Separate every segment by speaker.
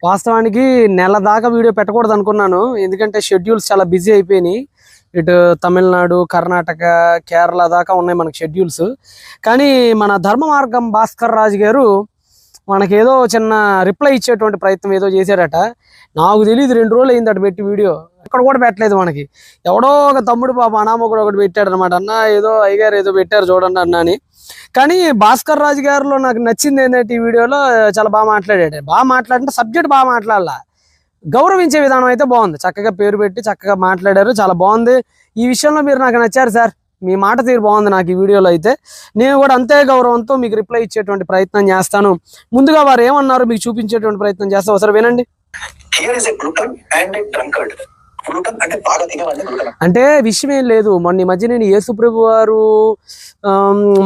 Speaker 1: వాస్తవానికి నెల దాకా వీడియో పెట్టకూడదు అనుకున్నాను. ఎందుకంటే షెడ్యూల్స్ చాలా బిజీ అయిపోయినాయి. ఇటు తమిళనాడు, కర్ణాటక, కేరళ దాకా ఉన్నాయి మనకి షెడ్యూల్స్. కానీ మన ధర్మ మార్గం భాస్కర్ రాజు గారు మనకేదో చిన్న రిప్లై ఇచ్చేటువంటి ప్రయత్నం ఏదో చేశారట. నాకు తెలియదు, 2 రోజులు అయింది అటు పెట్టి వీడియో. ఎక్కడ కూడా పెట్టలేదు మనకి. ఎవడో ఒక తమ్ముడు పాప అనామకుడు ఒకటి పెట్టాడు అనమాట. అన్న ఏదో అయ్యగారు ఏదో పెట్టారు చూడండి అన్న అని. కానీ భాస్కర్ రాజు గారిలో నాకు నచ్చింది ఏంటంటే ఈ వీడియోలో చాలా బాగా మాట్లాడాడు. బాగా మాట్లాడితే సబ్జెక్ట్ బాగా మాట్లాడాల, గౌరవించే విధానం అయితే బాగుంది. చక్కగా పేరు పెట్టి చక్కగా మాట్లాడారు, చాలా బాగుంది. ఈ విషయంలో మీరు నాకు నచ్చారు సార్. మీ మాట తీరు బాగుంది నాకు ఈ వీడియోలో అయితే. నేను కూడా అంతే గౌరవంతో మీకు రిప్లై ఇచ్చేటువంటి ప్రయత్నం చేస్తాను. ముందుగా వారు ఏమన్నారో మీకు చూపించేటువంటి ప్రయత్నం చేస్తాను, ఒకసారి వినండి. అంటే విషయం ఏం లేదు. మొన్న ఈ మధ్య నేను యేసుప్రభు వారు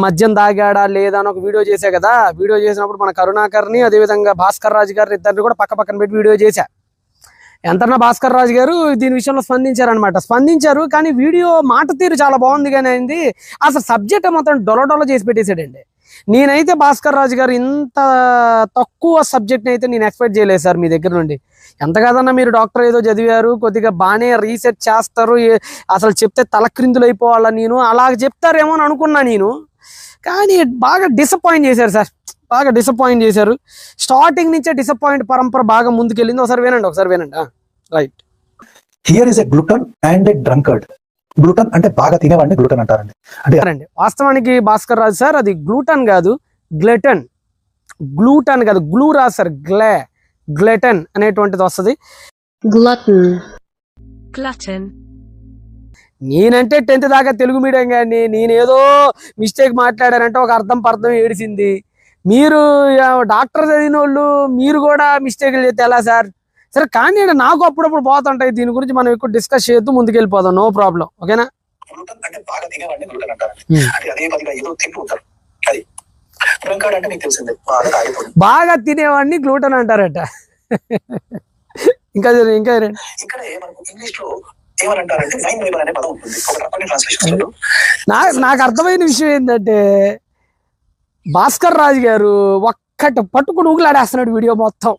Speaker 1: మద్యం తాగాడా లేదా అని ఒక వీడియో చేశా కదా. వీడియో చేసినప్పుడు మన కరుణాకర్ని అదేవిధంగా భాస్కర్ రాజు గారిని ఇద్దరిని కూడా పక్క పక్కన పెట్టి వీడియో చేశా. ఎంతన్నా భాస్కర్ రాజు గారు దీని విషయంలో స్పందించారు. కానీ వీడియో మాట తీరు చాలా బాగుంది. కానీ అయింది అసలు సబ్జెక్ట్ మొత్తం డొలడొల చేసి పెట్టేశాడండి. నేనైతే భాస్కర్ రాజు గారు ఇంత తక్కువ సబ్జెక్ట్ని అయితే నేను ఎక్స్పెక్ట్ చేయలేదు సార్ మీ దగ్గర నుండి. ఎంత కాదన్నా మీరు డాక్టర్ ఏదో చదివారు, కొద్దిగా బాగానే రీసెర్చ్ చేస్తారు, అసలు చెప్తే తలక్రిందులు అయిపోవాలా, నేను అలాగ చెప్తారేమో అని అనుకున్నా నేను. కానీ బాగా డిసప్పాయింట్ చేశారు సార్, బాగా డిసప్పాయింట్ చేశారు. స్టార్టింగ్ నుంచే డిసప్పాయింట్ పరంపర బాగా ముందుకెళ్ళింది. ఒకసారి వినండి. Right.
Speaker 2: Here is a gluten and a drunkard. Gluten అంటే బాగా తినేవాడిని గ్లూటన్ అంటారండి.
Speaker 1: అంటే వాస్తవానికి భాస్కర్ రాజు సార్ అది గ్లూటన్ కాదు, గ్లెటన్. గ్లూటన్ కాదు, గ్లూ రాదు సార్, గ్లెటన్ అనేటువంటిది వస్తుంది.
Speaker 3: గ్లటన్.
Speaker 1: నేనంటే 10th దాకా తెలుగు మీడియం, కానీ నేనేదో మిస్టేక్ మాట్లాడానంటే ఒక అర్థం ఏడిసింది. మీరు డాక్టర్ చదివిన వాళ్ళు మీరు కూడా మిస్టేక్లు చేస్తే ఎలా సార్? సరే కానీ నాకు అప్పుడప్పుడు పోతుంటాయి. దీని గురించి మనం ఎక్కువ డిస్కస్ చేయొద్దు, ముందుకెళ్ళిపోదాం, నో ప్రాబ్లం. ఓకేనా? బాగా తినేవాడిని గ్లూటన్ అంటారట. ఇంకా నాకు అర్థమైన విషయం ఏంటంటే భాస్కర్ రాజు గారు ఒక్కటి పట్టుకుని ఊగులాడేస్తున్నాడు వీడియో మొత్తం.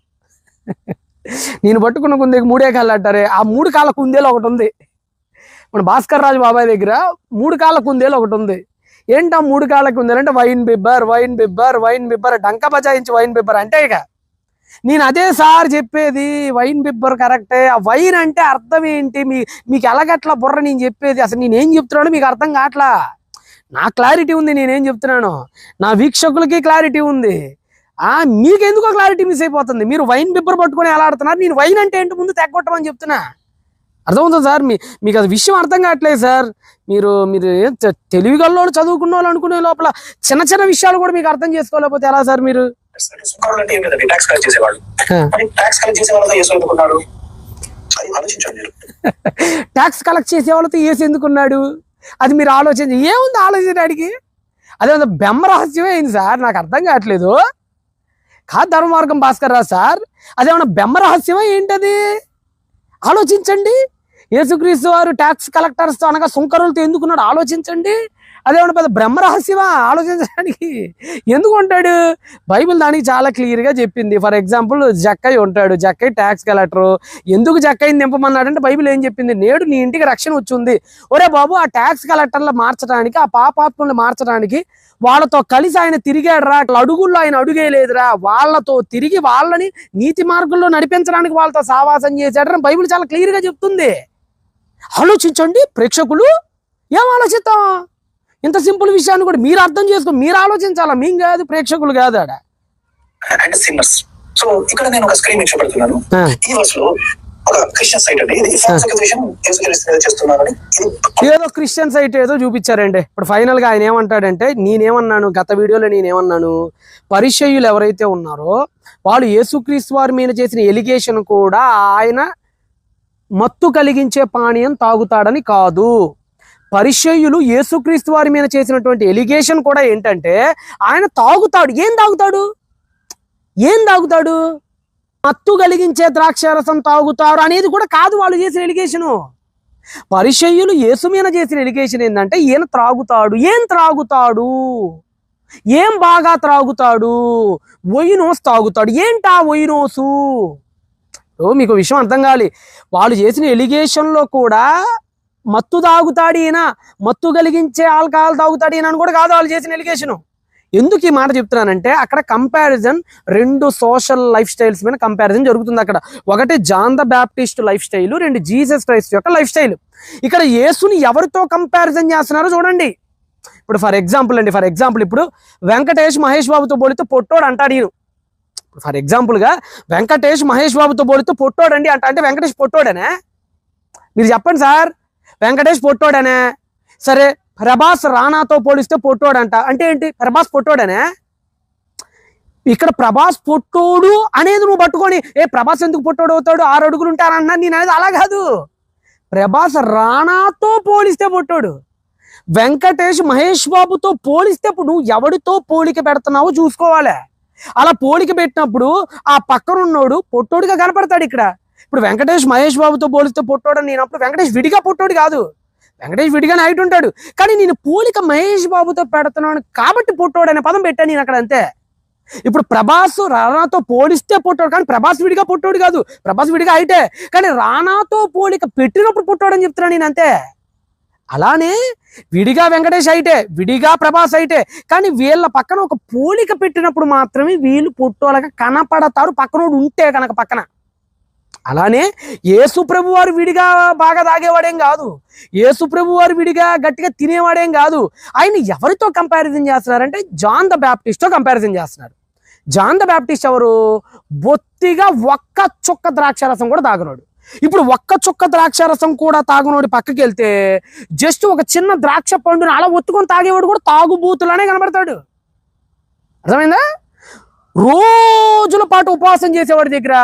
Speaker 1: నేను పట్టుకున్న కుందేకి 3 కాళ్ళు అంటారే, ఆ 3 కాళ్ళ కుందేలు ఒకటి ఉంది మన భాస్కర్ రాజు బాబాయ్ దగ్గర. 3 కాళ్ళ కుందేలు ఒకటి ఉంది. ఏంటా 3 కాళ్ళ కుందేలు అంటే వైన్ బిబ్బర్ డంక బజాయించి వైన్ బిబ్బర్ అంటే. ఇక నేను అదే సార్ చెప్పేది, వైన్ బిబ్బర్ కరెక్టే. ఆ వైన్ అంటే అర్థం ఏంటి మీకు ఎలాగట్లా బుర్ర నేను చెప్పేది? అసలు నేనేం చెప్తున్నానో మీకు అర్థం కావట్లా. నా క్లారిటీ ఉంది నేనేం చెప్తున్నాను, నా వీక్షకులకి క్లారిటీ ఉంది. మీకెందుకో క్లారిటీ మిస్ అయిపోతుంది. మీరు వైన్ బిబ్బర్ పట్టుకొని ఎలా ఆడుతున్నారు? నేను వైన్ అంటే ఏంటి ముందు తెగొట్టమని చెప్తున్నా. అర్థమవుతుంది సార్? మీకు అది విషయం అర్థం కావట్లేదు సార్. మీరు తెలివిగల్లోడు చదువుకున్న వాళ్ళు అనుకునే లోపల చిన్న విషయాలు కూడా మీకు అర్థం చేసుకోలేకపోతే ఎలా సార్? మీరు ట్యాక్స్ కలెక్ట్ చేసే వాళ్ళతో ఏసి ఎందుకున్నాడు? అది మీరు ఆలోచించి ఏముంది ఆలోచించడానికి? అదే బెమ్మ రహస్యమే అయింది సార్, నాకు అర్థం కావట్లేదు. కాదు ధర్మ మార్గం భాస్కర్ రావు సార్, అదేమన్నా బెమ్మ రహస్యమా ఏంటది? ఆలోచించండి. యేసుక్రీస్తు వారు ట్యాక్స్ కలెక్టర్స్తో అనగా సుంకరులతో ఎందుకున్నాడు ఆలోచించండి. అదేమన్నా పెద్ద బ్రహ్మ రహస్యమా ఆలోచించడానికి? ఎందుకు ఉంటాడు? బైబిల్ దానికి చాలా క్లియర్గా చెప్పింది. ఫర్ ఎగ్జాంపుల్ జక్కయ్య ఉంటాడు, జక్కయ్య ట్యాక్స్ కలెక్టరు. ఎందుకు జక్కయ్యని నింపమన్నాడంటే బైబిల్ ఏం చెప్పింది? నేడు నీ ఇంటికి రక్షణ వచ్చింది. ఒరే బాబు, ఆ ట్యాక్స్ కలెక్టర్లు మార్చడానికి, ఆ పాపాత్మల్ని మార్చడానికి వాళ్ళతో కలిసి ఆయన తిరిగాడు రా. అడుగుల్లో ఆయన అడుగేయలేదురా. వాళ్ళతో తిరిగి వాళ్ళని నీతి మార్గంలో నడిపించడానికి వాళ్ళతో సావాసం చేశాడని బైబిల్ చాలా క్లియర్గా చెప్తుంది. ఆలోచించండి ప్రేక్షకులు. ఏం ఆలోచిస్తాం? ఇంత సింపుల్ విషయాన్ని కూడా మీరు అర్థం చేసుకో, మీరు ఆలోచించాలా, మేము కాదు, ప్రేక్షకులు కాదు. ఆడ
Speaker 2: సో ఇక్కడ నేను ఒక స్క్రీన్ చూపెడుతున్నాను. ఈ వర్స్ లో ఒక క్రిస్టియన్ సైట్ అండి, ఇది
Speaker 1: ఏదో క్రిస్టియన్ సైట్ ఏదో చూపించారండి. ఇప్పుడు ఫైనల్ గా ఆయన ఏమంటాడంటే, నేనేమన్నాను గత వీడియోలో, నేనేమన్నాను, పరిచయులు ఎవరైతే ఉన్నారో వాళ్ళు యేసుక్రీస్తు వారి మీద చేసిన ఎలిగేషన్ కూడా ఆయన మత్తు కలిగించే పానీయం తాగుతాడని కాదు. పరిచయులు యేసుక్రీస్తు వారి మీద చేసినటువంటి ఎలిగేషన్ కూడా ఏంటంటే ఆయన తాగుతాడు. ఏం తాగుతాడు? మత్తు కలిగించే ద్రాక్షారసం తాగుతారు అనేది కూడా కాదు వాళ్ళు చేసిన ఎలిగేషను. పరిచయులు యేసు మీద చేసిన ఎలిగేషన్ ఏంటంటే ఈయన త్రాగుతాడు. ఏం త్రాగుతాడు? ఏం బాగా త్రాగుతాడు? వైనోస్ తాగుతాడు. ఏంటా వైనోసు? మీకు విషయం అర్థం కావాలి. వాళ్ళు చేసిన ఎలిగేషన్లో కూడా మత్తు తాగుతాడు ఈయన, మత్తు కలిగించే ఆల్కహాల్ తాగుతాడు ఈయన అని కూడా కాదు వాళ్ళు చేసిన ఎలిగేషను. ఎందుకు ఈ మాట చెప్తున్నానంటే అక్కడ కంపారిజన్ 2 సోషల్ లైఫ్ స్టైల్స్ మీద కంపారిజన్ జరుగుతుంది అక్కడ. ఒకటి John the Baptist life style, 2 Jesus Christ యొక్క లైఫ్ స్టైల్. ఇక్కడ యేసుని ఎవరితో కంపారిజన్ చేస్తున్నారో చూడండి. ఇప్పుడు ఫర్ ఎగ్జాంపుల్ ఇప్పుడు వెంకటేష్ మహేష్ బాబుతో పోలితే పొట్టోడు అంటాడు ఈయన. ఫర్ ఎగ్జాంపుల్గా వెంకటేష్ మహేష్ బాబుతో పోలితే పొట్టోడండి అంటే వెంకటేష్ పొట్టోడనే? మీరు చెప్పండి సార్, వెంకటేష్ పొట్టోడనే. సరే ప్రభాస్ రానాతో పోలిస్తే పొట్టోడంట అంటే ఏంటి? ప్రభాస్ పొట్టోడనే? ఇక్కడ ప్రభాస్ పొట్టోడు అనేది నువ్వు పట్టుకొని ప్రభాస్ ఎందుకు పొట్టోడు అవుతాడు, 6 అడుగులు ఉంటారన్నా నేను అనేది అలా కాదు. ప్రభాస్ రానాతో పోలిస్తే పొట్టోడు, వెంకటేష్ మహేష్ బాబుతో పోలిస్తే నువ్వు ఎవడితో పోలిక పెడుతున్నావో చూసుకోవాలి. అలా పోలిక పెట్టినప్పుడు ఆ పక్కనున్నోడు పొట్టోడుగా కనపడతాడు. ఇక్కడ ఇప్పుడు వెంకటేష్ మహేష్ బాబుతో పోలిస్తే పొట్టోడని నేనప్పుడు వెంకటేష్ విడిగా పొట్టోడు కాదు, వెంకటేష్ విడిగానే హైట్ ఉంటాడు. కానీ నేను పోలిక మహేష్ బాబుతో పెడుతున్నాను కాబట్టి పొట్టోడు అనే పదం పెట్టాను నేను అక్కడ, అంతే. ఇప్పుడు ప్రభాస్ రానాతో పోలిస్తే పొట్టోడు, కానీ ప్రభాస్ విడిగా పొట్టోడు కాదు, ప్రభాస్ విడిగా హైటే, కానీ రానాతో పోలిక పెట్టినప్పుడు పొట్టోడు అని చెప్తున్నాను నేను, అంతే. అలానే విడిగా వెంకటేష్ హైటే, విడిగా ప్రభాస్ హైటే, కానీ వీళ్ళ పక్కన ఒక పోలిక పెట్టినప్పుడు మాత్రమే వీళ్ళు పొట్టోళ్ళగా కనపడతారు పక్కనోడు ఉంటే కనుక పక్కన. అలానే యేసు ప్రభు వారు విడిగా బాగా తాగేవాడేం కాదు, యేసు ప్రభు వారు విడిగా గట్టిగా తినేవాడేం కాదు. ఆయన ఎవరితో కంపారిజన్ చేస్తున్నారంటే జాన్ ద బ్యాప్టిస్ట్తో కంపారిజన్ చేస్తున్నారు. జాన్ ద బ్యాప్టిస్ట్ ఎవరు? బొత్తిగా ఒక్క చుక్క ద్రాక్షారసం కూడా తాగనోడు. ఇప్పుడు ఒక్క చుక్క ద్రాక్షారసం కూడా తాగునోడి పక్కకి వెళ్తే జస్ట్ ఒక చిన్న ద్రాక్ష పండుని అలా ఒత్తుకొని తాగేవాడు కూడా తాగుబూతులానే కనబడతాడు. అర్థమైందా? రోజుల పాటు ఉపవాసం చేసేవాడి దగ్గర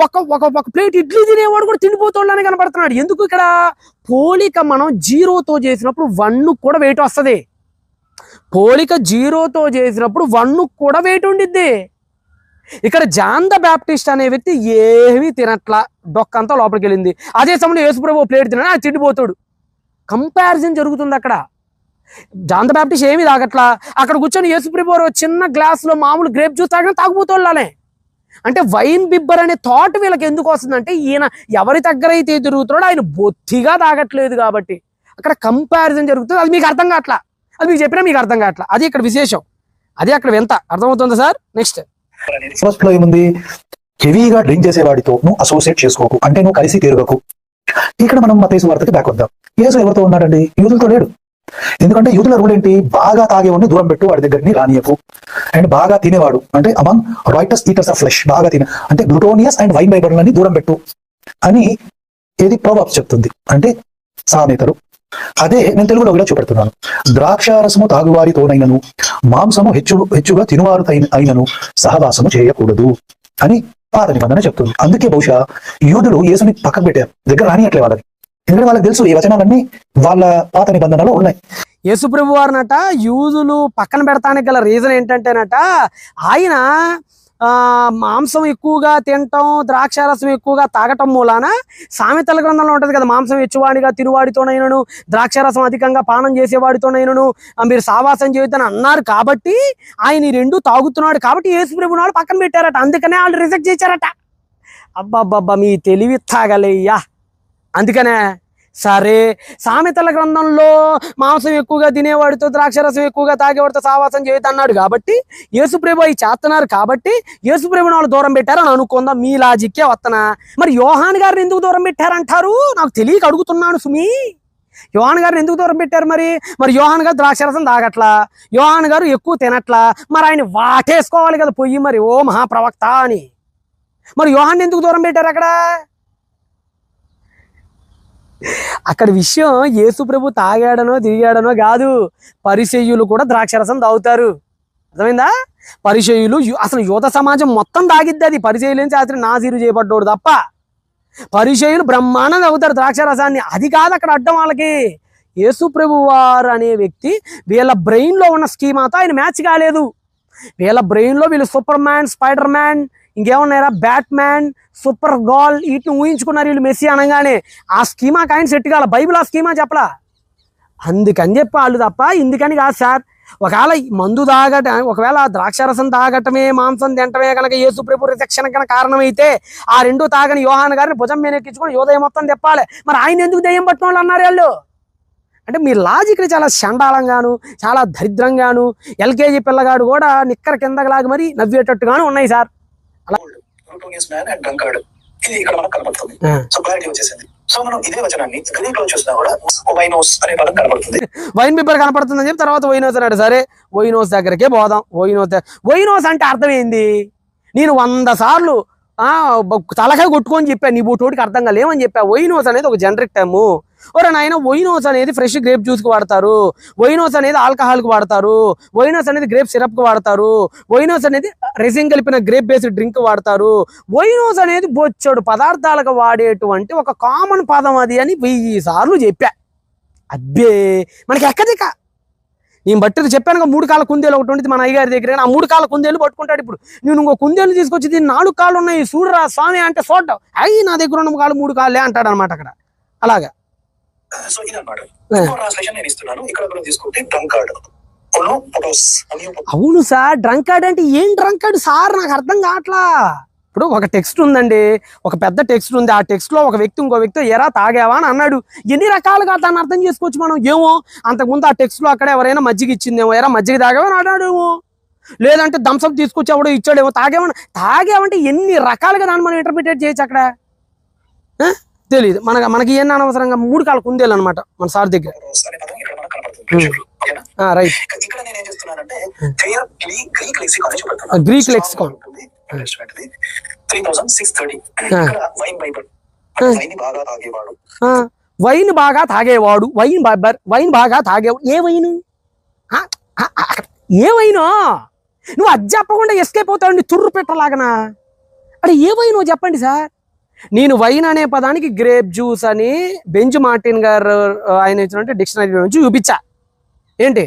Speaker 1: ఒక ప్లేట్ ఇడ్లీ తినేవాడు కూడా తిండిపోతాడులానే కనబడుతున్నాడు. ఎందుకు? ఇక్కడ పోలిక మనం 0తో చేసినప్పుడు 1 కూడా వెయిట్ వస్తుంది. పోలిక 0తో చేసినప్పుడు 1 కూడా వెయిట్ ఉండిద్ది. ఇక్కడ జాన్ ద బ్యాప్టిస్ట్ అనే వ్యక్తి ఏమీ తినట్లా, డొక్కంతా లోపలికి వెళ్ళింది. అదే సమయంలో యేసుప్రభు ప్లేట్ తిన తిండిపోతాడు. కంపారిజన్ జరుగుతుంది అక్కడ. జాన్ ద బ్యాప్టిస్ట్ ఏమీ తాగట్లా, అక్కడ కూర్చొని యేసుప్రభు చిన్న గ్లాసులో మామూలు గ్రేప్ జ్యూస్ తాగినా తాగుపోతాడులానే. అంటే వైన్ బిబ్బర్ అనే థాట్ వీళ్ళకి ఎందుకు వస్తుందంటే ఈయన ఎవరి దగ్గర అయితే తిరుగుతున్నాడో ఆయన బొత్తిగా తాగట్లేదు కాబట్టి అక్కడ కంపారిజన్ జరుగుతుంది. అది మీకు అర్థం కావట్లా, అది మీకు చెప్పినా మీకు అర్థం కావట్లా. అది ఇక్కడ విశేషం, అది అక్కడ ఎంత అర్థమవుతుందా సార్? నెక్స్ట్
Speaker 2: ఫస్ట్ లో ఏముంది? హెవీగా డ్రింక్ చేసేవాడితో నువ్వు అసోసియేట్ చేసుకోకు, అంటే నువ్వు కలిసి తిరగకు. ఇక్కడ మనం మత్తయి వార్తకి బ్యాక్ వద్దాం. యేసు ఎవరితో ఉన్నాడండి? యూదులతో లేడు. ఎందుకంటే యూదుల రూల్ ఏంటి? బాగా తాగేవాడిని దూరం పెట్టు, వాడి దగ్గరని రానియకు. అండ్ బాగా తినేవాడు అంటే among righteous eaters of flesh, బాగా తినే అంటే గ్లూటోనియస్ అండ్ వైన్ బైబర్లని దూరం పెట్టు అని ఏది ప్రోవర్బ్స్ చెప్తుంది, అంటే సామెతలు. అదే నేను తెలుగులో కూడా చూపెడుతున్నాను. ద్రాక్షారసము తాగువారితోనైనను మాంసము హెచ్చుగా తినువారు అయినను సహవాసము చేయకూడదు అని పాత నిబంధన చెప్తుంది. అందుకే బహుశా యూదులు యేసుని పక్కకు పెట్టారు, దగ్గర రానియట్లే వాళ్ళని. ఎందుకంటే వాళ్ళకి తెలుసు ఈ వచనాలన్నీ వాళ్ళ పాత నిబంధనలో ఉన్నాయి.
Speaker 1: యేసుప్రభు వారినట యూదులు పక్కన పెడతానికి గల రీజన్ ఏంటంటేనట ఆయన మాంసం ఎక్కువగా తినటం, ద్రాక్షారసం ఎక్కువగా తాగటం మూలాన సామెతల గ్రంథంలో ఉంటుంది కదా, మాంసం హెచ్చువాడిగా తిరువాడితోనైనను ద్రాక్షారసం అధికంగా పానం చేసేవాడితోనైనను మీరు సావాసం చేయొద్దని అన్నారు. కాబట్టి ఆయన ఈ 2 తాగుతున్నాడు కాబట్టి యేసుప్రభు వాళ్ళు పక్కన పెట్టారట. అందుకనే వాళ్ళు రిజెక్ట్ చేశారట. అబ్బాబ్బా మీ తెలివి తాగలేయ్యా. అందుకనే సరే సామెతల గ్రంథంలో మాంసం ఎక్కువగా తినేవాడితో ద్రాక్షరసం ఎక్కువగా తాగేవాడితో సావాసం చేయొద్దు అన్నాడు కాబట్టి యేసుప్రభు అవి చేస్తున్నారు కాబట్టి యేసుప్రభుని వాళ్ళు దూరం పెట్టారని అనుకుందాం. మీ లాజిక్కే వస్తున్నా. మరి యోహాన్ గారిని ఎందుకు దూరం పెట్టారంటారు? నాకు తెలియక అడుగుతున్నాను సుమి. యోహాన్ గారిని ఎందుకు దూరం పెట్టారు? మరి యోహాన్ గారు ద్రాక్షరసం తాగట్లా, యోహాన్ గారు ఎక్కువ తినట్లా, మరి ఆయన వాటేసుకోవాలి కదా పొయ్యి మరి ఓ మహాప్రవక్త అని. మరి యోహాన్ ఎందుకు దూరం పెట్టారు అక్కడ? అక్కడ విషయం యేసుప్రభు తాగాడనో తిరిగాడనో కాదు, పరిసయ్యులు కూడా ద్రాక్షరసం తాగుతారు. అర్థమైందా? పరిసయ్యులు అసలు యూద సమాజం మొత్తం తాగిద్ది. అది పరిసయ్యులు నుంచి అతను నాజీరు చేయబడ్డోడు తప్ప పరిసయ్యులు బ్రహ్మాండం తాగుతారు ద్రాక్షరసాన్ని. అది కాదు అక్కడ అడ్డం వాళ్ళకి. యేసుప్రభు వారు అనే వ్యక్తి వీళ్ళ బ్రెయిన్లో ఉన్న స్కీమాతో ఆయన మ్యాచ్ కాలేదు. వీళ్ళ బ్రెయిన్లో వీళ్ళు సూపర్ మ్యాన్, స్పైడర్ మ్యాన్, ఇంకేమన్నారా బ్యాట్ మ్యాన్, సూపర్ గాల్ వీటిని ఊహించుకున్నారు వీళ్ళు మెస్సీ అనగానే. ఆ స్కీమాకి ఆయన సెట్ కాల. బైబిల్ ఆ స్కీమా చెప్పలా. అందుకని చెప్పి వాళ్ళు తప్ప ఇందుకని కాదు సార్. ఒకవేళ ఈ మందు ఒకవేళ ద్రాక్షారసం తాగటమే మాంసం తింటమే కనుక యేసు ప్రభు రిజెక్షన్ కనుక కారణమైతే ఆ రెండు తాగని యోహాన్ గారిని భుజం మీద ఎక్కించుకొని యోదయం మొత్తం తిప్పాలి. మరి ఆయన ఎందుకు దయ్యం పట్టిన వాళ్ళు అన్నారు వాళ్ళు? అంటే మీ లాజిక్ని చాలా చండాలంగాను చాలా దరిద్రంగాను ఎల్కేజీ పిల్లగాడు కూడా నిక్కర కిందకి మరి నవ్వేటట్టుగాను ఉన్నాయి సార్. అలా
Speaker 2: ఇది ఇక్కడ మనకు కనబడుతుంది. సో క్లారిటీ వచ్చేసింది. సో మనం ఇదే వచనాన్ని గ్రీక్ లో చూసినా కూడా వైనోస్ అనే పదం కనబడుతుంది.
Speaker 1: వైన్ పేపర్ కనపడుతుంది అని చెప్పి తర్వాత వైనోస్ అన్నాడు. సరే వైనోస్ దగ్గరకే పోదాం. వైనోస్ అంటే అర్థం ఏంది? నేను 100 సార్లు తలకాయ కొట్టుకొని చెప్పాను, నీ బూటోడికి అర్థం కాలేమని చెప్పా. వైనోస్ అనేది ఒక జనరిక్ టర్మ్. ఒరే నాయన, వైనోస్ అనేది ఫ్రెష్ గ్రేప్ జ్యూస్కి వాడతారు, వైనోస్ అనేది ఆల్కహాల్కి వాడతారు, వైనోస్ అనేది గ్రేప్ సిరప్కి వాడతారు, వైనోస్ అనేది రెసిన్ కలిపిన గ్రేప్ బేస్డ్ డ్రింక్ వాడతారు. వైనోస్ అనేది బొచ్చడు పదార్థాలకు వాడేటువంటి ఒక కామన్ పదం అది అని 1000 సార్లు చెప్పా. అబ్బే మనకి ఎక్కదిక. నేను బట్టి చెప్పాను 3 కాళ్ళ కుందేలు ఒకటి ఉంటుంది మన అయ్యగారి దగ్గర. ఆ 3 కాళ్ళ కుందేలు పట్టుకుంటాడు. ఇప్పుడు నేను ఇంకో కుందేలు తీసుకొచ్చి దీన్ని 4 కాళ్ళు ఉన్నాయి చూడరా స్వామి అంటే చూడటం, అయ్యి నా దగ్గర ఉన్న 3 కాళ్ళే అంటాడు అనమాట అక్కడ. అలాగా
Speaker 2: సో ఇదన్నమాట ట్రాన్స్లేషన్ నేను ఇస్తున్నాను. ఇక్కడ తీసుకుంటే డ్రంకార్డ్.
Speaker 1: అవును సార్, డ్రంకార్డ్ అంటే ఏం డ్రంకార్డ్ సార్? నాకు అర్థం కావట్లా. ఇప్పుడు ఒక టెక్స్ట్ ఉందండి, ఒక పెద్ద టెక్స్ట్ ఉంది. ఆ టెక్స్ట్ లో ఒక వ్యక్తి ఇంకో వ్యక్తి ఎరా తాగావా అని అన్నాడు. ఎన్ని రకాలుగా దాన్ని అర్థం చేసుకోవచ్చు మనం. ఏమో అంతకుముందు ఆ టెక్స్ట్ లో అక్కడ ఎవరైనా మజ్జిగ ఇచ్చిందేమో, ఎరా మజ్జిగ తాగావా అని అన్నాడేమో, లేదంటే థమ్స్అప్ తీసుకొచ్చి ఎవడో ఇచ్చాడేమో. తాగామంటే ఎన్ని రకాలుగా దాన్ని మనం ఇంటర్ప్రిటేట్ చేయొచ్చు అక్కడ తెలియదు. మనకి ఏం అనవసరంగా 3 కాళ్ళ కుందేలు అనమాట మన సార్ దగ్గర. Right, Greek lexicon
Speaker 2: 3630.
Speaker 1: వైన్ బాగా తాగేవాడు, వైన్ బాగా తాగేవాడు. ఏ వైను? ఏ వైను? నువ్వు అది చెప్పకుండా ఎస్కేప్ అవుతావు తుర్రు పెట్టలాగనా? అంటే ఏ వైను చెప్పండి సార్. నేను వైన్ అనే పదానికి గ్రేప్ జ్యూస్ అని బెంజ్ మార్టిన్ గారు ఆయన ఇచ్చినట్టు డిక్షనరీ నుంచి చూపించా. ఏంటి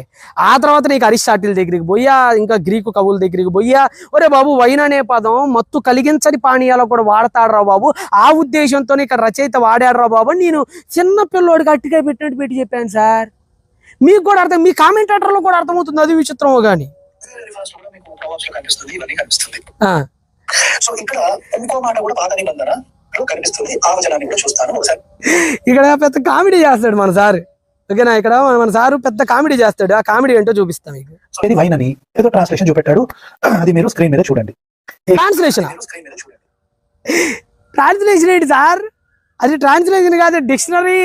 Speaker 1: ఆ తర్వాత నీకు అరిస్టాటిల్ దగ్గరికి పోయా, ఇంకా గ్రీకు కవుల దగ్గరికి పోయా. ఒరే బాబు, వైన్ అనే పదం మత్తు కలిగించని పానీయాలకు కూడా వాడతాడు బాబు, ఆ ఉద్దేశంతో ఇక్కడ రచయిత వాడాడు బాబు అని నేను చిన్న పిల్లోడికి అట్టిగా పెట్టినట్టు పెట్టి చెప్పాను సార్. మీకు కూడా అర్థం, మీ కామెంటేటర్లో కూడా అర్థమవుతుంది. అది విచిత్రమో కానీ.
Speaker 2: సో ఇక్కడ ఇంకో మాట కూడా పాత నిబంధన కనిపిస్తుంది. ఆ వచనాన్ని కూడా చూస్తాను ఒకసారి.
Speaker 1: ఇక్కడ పెద్ద కామెడీ చేస్తాడు మన సార్. ఓకేనా, ఇక్కడ మన సారు పెద్ద కామెడీ చేస్తాడు. ఆ కామెడీ ఏంటో చూపిస్తాం మీకు.
Speaker 2: ఇది వైన్ అని ఏదో ట్రాన్స్లేషన్ చూపెట్టాడు, అది మీరు స్క్రీన్ మీద చూడండి.
Speaker 1: ట్రాన్స్లేషన్ ఏంటి సార్? అది ట్రాన్స్లేషన్ కాదు, డిక్షనరీ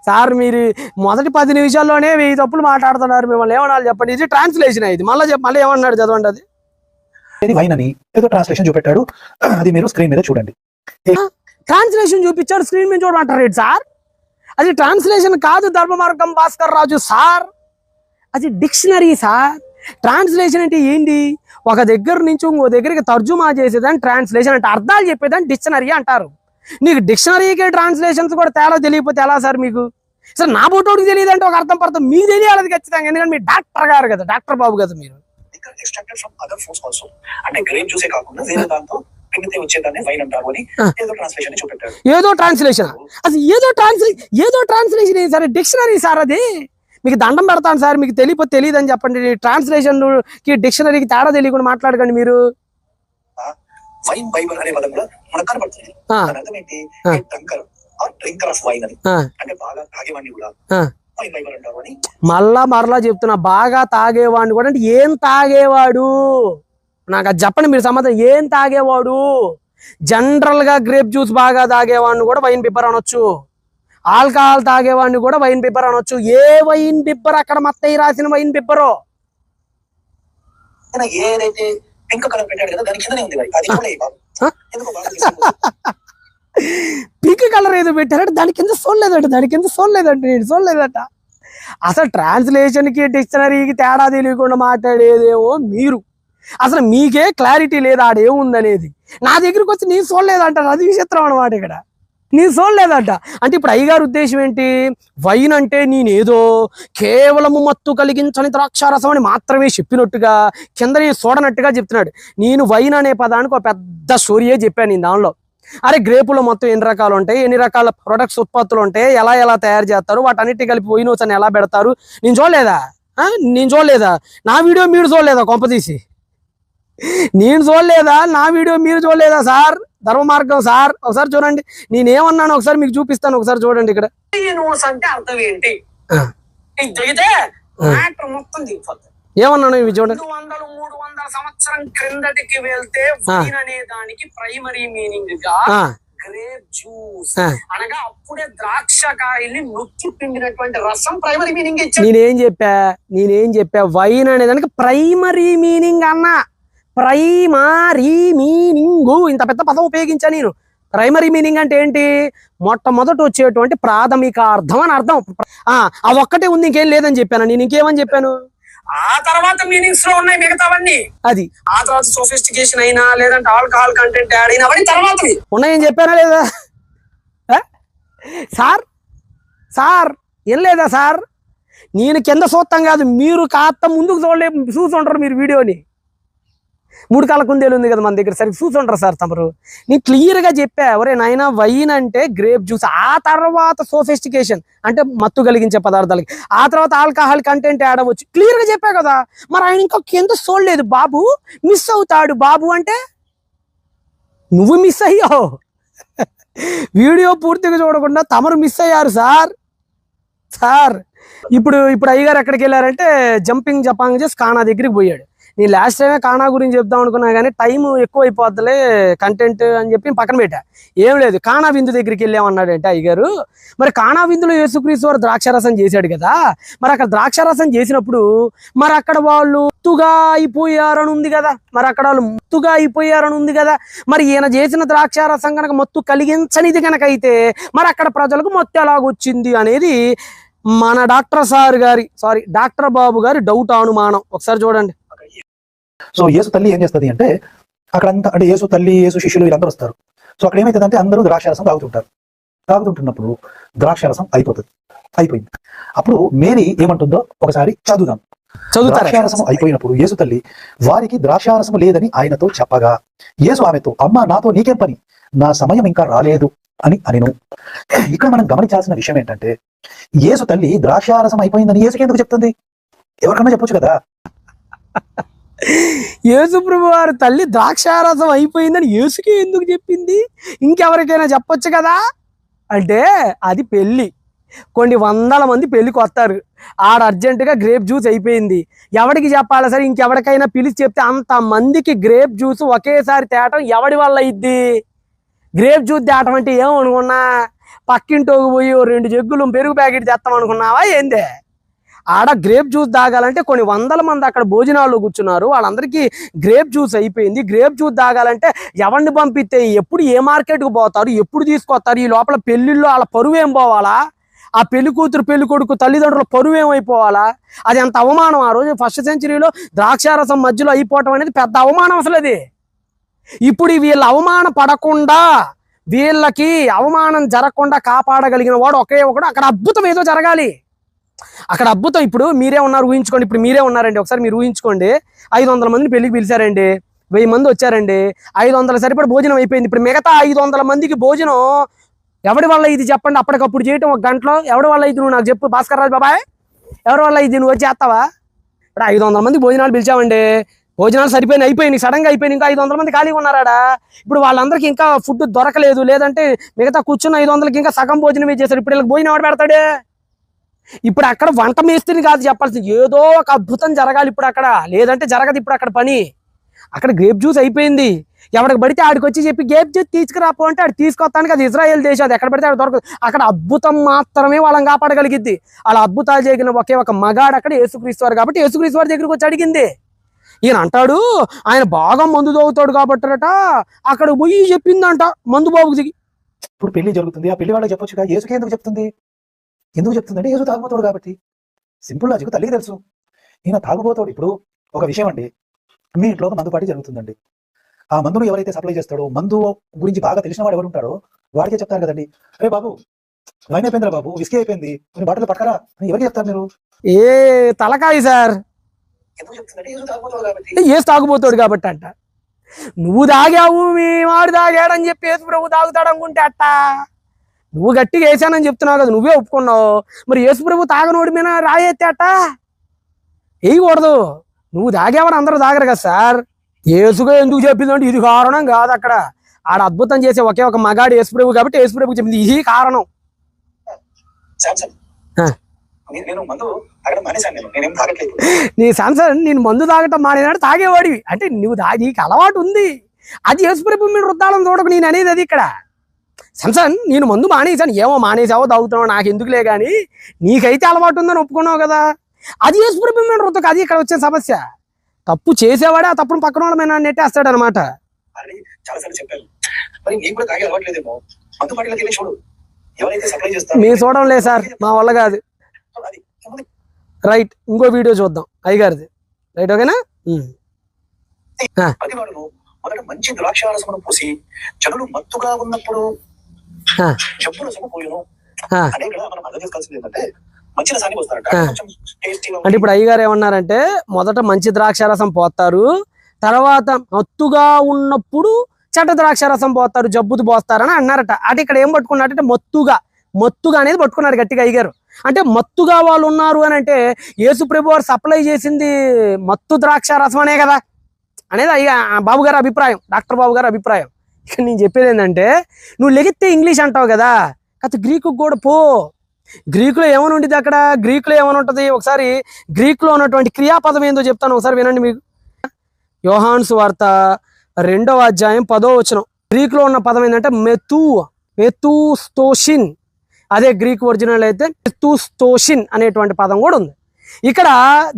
Speaker 1: సార్. మీరు మొదటి 10 నిమిషాల్లోనే 1000 తప్పులు మాట్లాడుతున్నారు. మిమ్మల్ని ఏమన్నా చెప్పండి. ఇది ట్రాన్స్లేషన్ అయింది. మళ్ళీ ఏమన్నాడు చదవండి. అది
Speaker 2: ఇది వైన్ అని ఏదో ట్రాన్స్లేషన్ చూపెట్టాడు, అది మీరు స్క్రీన్ మీద చూడండి.
Speaker 1: ట్రాన్స్లేషన్ చూపించాడు, స్క్రీన్ మీద చూడమంటారు సార్. అది ట్రాన్స్లేషన్ కాదు ధర్మమార్గం భాస్కర్ రాజు సార్, అది డిక్షనరీ సార్. ట్రాన్స్లేషన్ అంటే ఏంటి? ఒక దగ్గర నుంచి ఇంకో దగ్గరికి తర్జుమా చేసేదాన్ని ట్రాన్స్లేషన్ అంటే, అర్థాలు చెప్పేదాన్ని డిక్షనరీ అంటారు. నీకు డిక్షనరీకి ట్రాన్స్లేషన్స్ కూడా తేడా తెలియకపోతే ఎలా సార్ మీకు? సార్ నా బోటోడికి తెలియదు అంటే ఒక అర్థం పడతాం, మీకు తెలియాలి ఖచ్చితంగా. ఎందుకంటే మీరు డాక్టర్ గారు కదా, డాక్టర్ బాబు కదా మీరు.
Speaker 2: అంటే గ్రేప్ జ్యూసే కాకుండా వేరే దాంతో వచ్చేదాన్ని వైన్ అంటారు అని ఏదో ట్రాన్స్లేషన్ చూపెట్టాడు.
Speaker 1: ఏదో ట్రాన్స్లేషన్, అసలు ఏదో ట్రాన్స్లేషన్ ఏంటి సార్? Dictionary sir. అది మీకు దండం పెడతాను సార్, మీకు తెలియకపోతే తెలియదు అని చెప్పండి. ట్రాన్స్లేషన్ కి డిక్షనరీకి తేడా తెలియకుండా మాట్లాడకండి మీరు.
Speaker 2: వైన్ బైబిల్ అనే పదం కూడా మనకు కనబడుతుంది. అర్థం ఏంటి? డ్రింకర్ ఆఫ్ వైన్ అని, అంటే బాగా తాగేవాడిని కూడా వైన్ బైబిల్ అంటారు అని.
Speaker 1: మరలా చెప్తున్నా, బాగా తాగేవాడిని కూడా అంటే ఏం తాగేవాడు? నాకు అది చెప్పండి మీరు సమాధానం. ఏం తాగేవాడు? జనరల్ గా గ్రేప్ జ్యూస్ బాగా తాగేవాడిని కూడా వైన్ బిబ్బర్ అనొచ్చు, ఆల్కహాల్ తాగేవాడిని కూడా వైన్ బిబ్బర్ అనొచ్చు. ఏ వైన్ బిబ్బర్? అక్కడ మత్తయి రాసిన వైన్ బిబ్బరు.
Speaker 2: ఏదైతే పింక్ కలర్ పెట్టాడు కదా, దాని కిందనే ఉంది.
Speaker 1: పింక్ కలర్ ఏదో పెట్టారంటే దాని కింద చూడలేదంటే నేను చూడలేదట. అసలు ట్రాన్స్లేషన్ కి డిక్షనరీకి తేడా తెలియకుండా మాట్లాడేదేమో మీరు. అసలు మీకే క్లారిటీ లేదా ఆడేముందనేది. నా దగ్గరికి వచ్చి నేను చూడలేదంటారు, అది విచిత్రం అనమాట. ఇక్కడ నేను చూడలేదంట అంటే ఇప్పుడు అయ్యగారు ఉద్దేశం ఏంటి? వైన్ అంటే నేనేదో కేవలము మత్తు కలిగించని ద్రాక్షారసం అని మాత్రమే చెప్పినట్టుగా, కింద నేను చూడనట్టుగా చెప్తున్నాడు. నేను వైన్ అనే పదానికి ఒక పెద్ద స్టోరీయే చెప్పాను నేను దానిలో. అరే గ్రేపులో మొత్తం ఎన్ని రకాలు ఉంటాయి, ఎన్ని రకాల ప్రొడక్ట్స్ ఉత్పత్తులు ఉంటాయి, ఎలా తయారు చేస్తారు, వాటన్నిటి కలిపి వైనోస్ అని ఎలా పెడతారు, నేను చూడలేదా? నేను చూడలేదా? నా వీడియో మీరు చూడలేదా? కొంపదీసి నేను చూడలేదా? నా వీడియో మీరు చూడలేదా సార్? ధర్మ మార్గం సార్ ఒకసారి చూడండి. నేనేమన్నాను ఒకసారి మీకు చూపిస్తాను, ఒకసారి చూడండి. ఇక్కడ
Speaker 3: అంటే అర్థం ఏంటి? దిగితే మొత్తం దిగిపోతుంది.
Speaker 1: ఏమన్నాను ఇవి చూడండి.
Speaker 3: 200-300 సంవత్సరం క్రిందటికి వెళ్తే వైన్ అనే దానికి ప్రైమరీ మీనింగ్ గా గ్రేప్ జ్యూస్ అనగా అప్పుడే ద్రాక్షకాయల్ని నొక్కి పిండినటువంటి రసం ప్రైమరీ మీనింగ్ ఇచ్చాడు.
Speaker 1: నేనేం చెప్పా వైన్ అనే దానికి ప్రైమరీ మీనింగ్ అన్నా. ప్రైమరీ మీనింగ్ ఇంత పెద్ద పదం ఉపయోగించా నేను. ప్రైమరీ మీనింగ్ అంటే ఏంటి? మొట్టమొదట వచ్చేటువంటి ప్రాథమిక అర్థం అని అర్థం. అది ఒక్కటే ఉంది, ఇంకేం లేదని చెప్పాను. నేను ఇంకేమని చెప్పాను?
Speaker 3: ఆ తర్వాత మీనింగ్స్ లో ఉన్నాయి మిగతావన్నీ.
Speaker 1: అది
Speaker 3: ఆ తర్వాత సోఫిస్టికేషన్ అయినా లేదంటే ఆల్కహాల్ కంటెంట్ యాడ్ అయినా అవన్నీ తర్వాత
Speaker 1: ఉన్నాయని చెప్పానా లేదా సార్? ఏం లేదా సార్? నేను కింద చూస్తాం కాదు, మీరు కాస్త ముందుకు చూసుంటారు మీరు వీడియోని. 3 కాళ్ళ కుందేలు ఉంది కదా మన దగ్గర, సరిగ్గా చూసుంటారు సార్ తమరు. నేను క్లియర్గా చెప్పా, ఒరే నాయన వైన్ అంటే గ్రేప్ జ్యూస్, ఆ తర్వాత సోఫిస్టికేషన్ అంటే మత్తు కలిగించే పదార్థాలకి, ఆ తర్వాత ఆల్కహాల్ కంటెంట్ యాడ్ అవ్వచ్చు. క్లియర్గా చెప్పా కదా. మరి ఆయన ఇంకా కింద చూడలేదు. బాబు మిస్ అవుతాడు బాబు అంటే నువ్వు మిస్ అయ్యావు. వీడియో పూర్తిగా చూడకుండా తమరు మిస్ అయ్యారు సార్. ఇప్పుడు అయ్యగారు ఎక్కడికి వెళ్ళారంటే జంపింగ్ జపాంగ్ చేసి కానా దగ్గరికి పోయాడు. నేను లాస్ట్ టైమే కానా గురించి చెప్దాం అనుకున్నా కానీ టైం ఎక్కువ అయిపోద్దిలే కంటెంట్ అని చెప్పి పక్కన పెట్టా. ఏం లేదు, కానా విందు దగ్గరికి వెళ్ళామన్నాడంటే అయ్యగారు. మరి కానా విందులో యేసుక్రీస్తు వారు ద్రాక్షారసం చేశాడు కదా. మరి అక్కడ ద్రాక్షారసం చేసినప్పుడు మరి అక్కడ వాళ్ళు మత్తుగా అయిపోయారని ఉంది కదా. మరి ఈయన చేసిన ద్రాక్షారసం కనుక మత్తు కలిగించనిది కనుక అయితే మరి అక్కడ ప్రజలకు మత్తు ఎలాగొచ్చింది అనేది మన డాక్టర్ బాబు గారి డౌట్, అనుమానం. ఒకసారి చూడండి.
Speaker 2: సో యేసు తల్లి ఏం చేస్తుంది అంటే అక్కడంతా అంటే యేసు తల్లి యేసు శిష్యులు వీళ్ళందరూ వస్తారు. సో అక్కడ ఏమైతుందంటే అందరూ ద్రాక్షారసం తాగుతుంటున్నప్పుడు ద్రాక్షారసం అయిపోయింది. అప్పుడు మేరీ ఏమంటుందో ఒకసారి చదువుతాం. ద్రాక్షారసం అయిపోయినప్పుడు యేసు తల్లి వారికి ద్రాక్షారసం లేదని ఆయనతో చెప్పగా యేసు ఆమెతో, అమ్మ నాతో నీకేం పని, నా సమయం ఇంకా రాలేదు అని అనిను. ఇక్కడ మనం గమనించాల్సిన విషయం ఏంటంటే యేసు తల్లి ద్రాక్షారసం అయిపోయిందని యేసుకి ఎందుకు చెప్తుంది? ఎవరికన్నా చెప్పొచ్చు కదా.
Speaker 1: యేసుప్రభు వారి తల్లి ద్రాక్షారసం అయిపోయిందని యేసుకి ఎందుకు చెప్పింది? ఇంకెవరికైనా చెప్పొచ్చు కదా. అంటే అది పెళ్ళి, కొన్ని 100 మంది పెళ్ళికి వస్తారు. ఆడ అర్జెంటుగా గ్రేప్ జ్యూస్ అయిపోయింది. ఎవరికి చెప్పాలి సరే? ఇంకెవరికైనా పిలిచి చెప్తే అంత మందికి గ్రేప్ జ్యూస్ ఒకేసారి తేటం ఎవడి వల్ల అయింది? గ్రేప్ జ్యూస్ తేటం అంటే ఏమనుకున్నా, పక్కింటోకి పోయి 2 జగ్గులు పెరుగు ప్యాకెట్ తెస్తాం అనుకున్నావా ఏందే? ఆడ గ్రేప్ జ్యూస్ తాగాలంటే కొన్ని 100 మంది అక్కడ భోజనాల్లో కూర్చున్నారు, వాళ్ళందరికీ గ్రేప్ జ్యూస్ అయిపోయింది. గ్రేప్ జ్యూస్ తాగాలంటే ఎవరిని పంపిస్తే, ఎప్పుడు ఏ మార్కెట్కి పోతారు, ఎప్పుడు తీసుకొస్తారు? ఈ లోపల పెళ్లిళ్ళు వాళ్ళ పరువు ఏం పోవాలా? ఆ పెళ్లి కూతురు పెళ్లి కొడుకు తల్లిదండ్రుల పరువు ఏమైపోవాలా? అది ఎంత అవమానం. ఆ రోజు 1st సెంచరీలో ద్రాక్షారసం మధ్యలో అయిపోవటం అనేది పెద్ద అవమానం అసలు అది. ఇప్పుడు వీళ్ళ అవమాన పడకుండా, వీళ్ళకి అవమానం జరగకుండా కాపాడగలిగిన వాడు ఒకే ఒకడు. అక్కడ అద్భుతం ఏదో జరగాలి. అక్కడ అద్భుతం. ఇప్పుడు మీరే ఉన్నారు, ఊహించుకోండి. ఇప్పుడు మీరే ఉన్నారండి, ఒకసారి మీరు ఊహించుకోండి. 500 మందిని పెళ్లికి పిలిచారండి, 1000 మంది వచ్చారండి, 500 సరిపడి భోజనం అయిపోయింది. ఇప్పుడు మిగతా 500 మందికి భోజనం ఎవడి వల్ల ఇది చెప్పండి? అప్పటికప్పుడు చేయటం 1 గంటలో ఎవడి వల్ల ఇది? నువ్వు నాకు చెప్పు భాస్కర్ రాజు బాబాయ్, ఎవరి వల్ల ఇది? నువ్వు వచ్చి చేస్తావా? ఇప్పుడు 500 మందికి భోజనాలు పిలిచామండి, భోజనాలు అయిపోయినాయి, సడన్గా అయిపోయినాయి. ఇంకా 500 మంది ఖాళీగా ఉన్నారా? ఇప్పుడు వాళ్ళందరికీ ఇంకా ఫుడ్ దొరకలేదు, లేదంటే మిగతా కూర్చున్న 500కి ఇంకా సగం భోజనం చేశారు. ఇప్పుడు వీళ్ళకి భోజనం ఎవడు పెడతాడే? ఇప్పుడు అక్కడ వంట మేస్త్రిని కాదు చెప్పాల్సింది, ఏదో ఒక అద్భుతం జరగాలి ఇప్పుడు అక్కడ, లేదంటే జరగదు ఇప్పుడు అక్కడ పని. అక్కడ గ్రేప్ జ్యూస్ అయిపోయింది. ఎవరికి పడితే ఆడికి వచ్చి చెప్పి గ్రేప్ జ్యూస్ తీసుకురాపో అంటే ఆడు తీసుకొస్తానికి, అది ఇజ్రాయెల్ దేశం, అది ఎక్కడ పడితే ఆడ దొరకదు. అక్కడ అద్భుతం మాత్రమే వాళ్ళని కాపాడగలిగిద్ది. అలా అద్భుతాలు జరిగిన ఒకే ఒక మగాడు అక్కడ యేసుక్రీస్తు వారు. కాబట్టి యేసుక్రీస్తు వారి దగ్గరికి వచ్చి అడిగింది. ఈయన అంటాడు ఆయన బాగా మందు తాగుతాడు కాబట్టట అక్కడ పోయి చెప్పిందంట మందు బాబుకి దిగి.
Speaker 2: ఇప్పుడు పెళ్లి జరుగుతుంది, ఆ పెళ్లి వాళ్ళకి చెప్పొచ్చుగా. యేసుకి ఎందుకు చెప్తుంది? అంటే యేసు తాగుబోతాడు కాబట్టి. సింపుల్ లాజిక్ తల్లికి తెలుసు, ఈయన తాగుబోతాడు. ఇప్పుడు ఒక విషయం అండి, మీ ఇంట్లో ఒక మందు పార్టీ జరుగుతుందండి. ఆ మందును ఎవరైతే సప్లై చేస్తాడో, మందు గురించి బాగా తెలిసిన వాడు ఎవరు ఉంటాడో వాడికే చెప్తారు కదండి. అరే బాబు వైన్ అయిపోయిందిరా బాబు, విస్కీ అయిపోయింది, కొన్ని బాటలు పట్టకరా అని ఎవరికి చెప్తారు మీరు?
Speaker 1: తలకాయ సార్, యేసు తాగుబోతాడు కాబట్టి అంట. నువ్వు తాగావు, మీ వాడు తాగాడని చెప్పి యేసు ప్రభు తాగుతాడు అనుకుంటే అట్ట. నువ్వు గట్టిగా వేసానని చెప్తున్నావు కదా, నువ్వే ఒప్పుకున్నావు. మరి యేసు ప్రభు తాగనోడి మీద రాయేస్తే అట్ట వేయకూడదు. నువ్వు తాగేవాడు అందరూ తాగరు కదా సార్. యేసుగా ఎందుకు చెప్పిందంటే ఇది కారణం కాదు. అక్కడ ఆడ అద్భుతం చేసే ఒకే ఒక మగాడు యేసుప్రభు కాబట్టి యేసుప్రభుకి చెప్పింది ఇది కారణం. నీ శాంసన్ నేను మందు తాగటం మానేనాడు తాగేవాడివి అంటే నువ్వు నీకు అలవాటు ఉంది. అది యేసుప్రభు మీద వృద్ధాలను చూడకు నేను అనేది. అది ఇక్కడ శాంసన్ నేను మందు మానేసాను. ఏమో మానేసావో తాగుతున్నావు నాకు ఎందుకులే కానీ నీకైతే అలవాటు ఉందని ఒప్పుకున్నావు కదా. అది యేసుప్రభు మీద వృద్ధకు. అది ఇక్కడ వచ్చే సమస్య. తప్పు చేసేవాడే ఆ తప్పును పక్కన వాళ్ళ మీద నెట్టేస్తాడు అనమాట. మీరు చూడడం లేదు సార్, మా వల్ల కాదు. రైట్, ఇంకో వీడియో చూద్దాం అయ్యగారిది. రైట్, ఓకేనా?
Speaker 2: మొదట మంచి ద్రాక్షారసమును పోసి జనులు మత్తుగా ఉన్నప్పుడు జబ్బు రసము పోయును. అంటే ఇక్కడ మనం అర్థం చేసుకోవాల్సింది ఏంటంటే మంచి రసానికి వస్తారట.
Speaker 1: అంటే ఇప్పుడు అయ్యగారు ఏమన్నారంటే మొదట మంచి ద్రాక్షారసం పోస్తారు, తర్వాత మత్తుగా ఉన్నప్పుడు చెడ్డ ద్రాక్షారసం పోస్తారు, జబ్బుది పోస్తారని అన్నారట. అంటే ఇక్కడ ఏం పట్టుకున్నారంటే మత్తుగా అనేది పట్టుకున్నారు గట్టిగా అయ్యగారు. అంటే మత్తుగా వాళ్ళు ఉన్నారు అని అంటే యేసు ప్రభు వారు సప్లై చేసింది మత్తు ద్రాక్షారసం అనే కదా అనేది అయ్యా బాబు గారి అభిప్రాయం, డాక్టర్ బాబు గారి అభిప్రాయం. ఇక్కడ నేను చెప్పేది ఏంటంటే నువ్వు లెగితే ఇంగ్లీష్ అంటావు కదా, కాదు గ్రీకు కూడా పో. గ్రీకులో ఏమని ఉంటుంది అక్కడ? గ్రీకులో ఏమని ఉంటుంది? ఒకసారి గ్రీకులో ఉన్నటువంటి క్రియాపదం ఏందో చెప్తాను, ఒకసారి వినండి. మీకు యోహాను సువార్త 2వ అధ్యాయం 10వ వచనం. గ్రీకులో ఉన్న పదం ఏంటంటే మెతూస్తోషిన్. అదే గ్రీక్ ఒరిజినల్ అయితే మెతూస్తోషిన్ అనేటువంటి పదం కూడా ఉంది. ఇక్కడ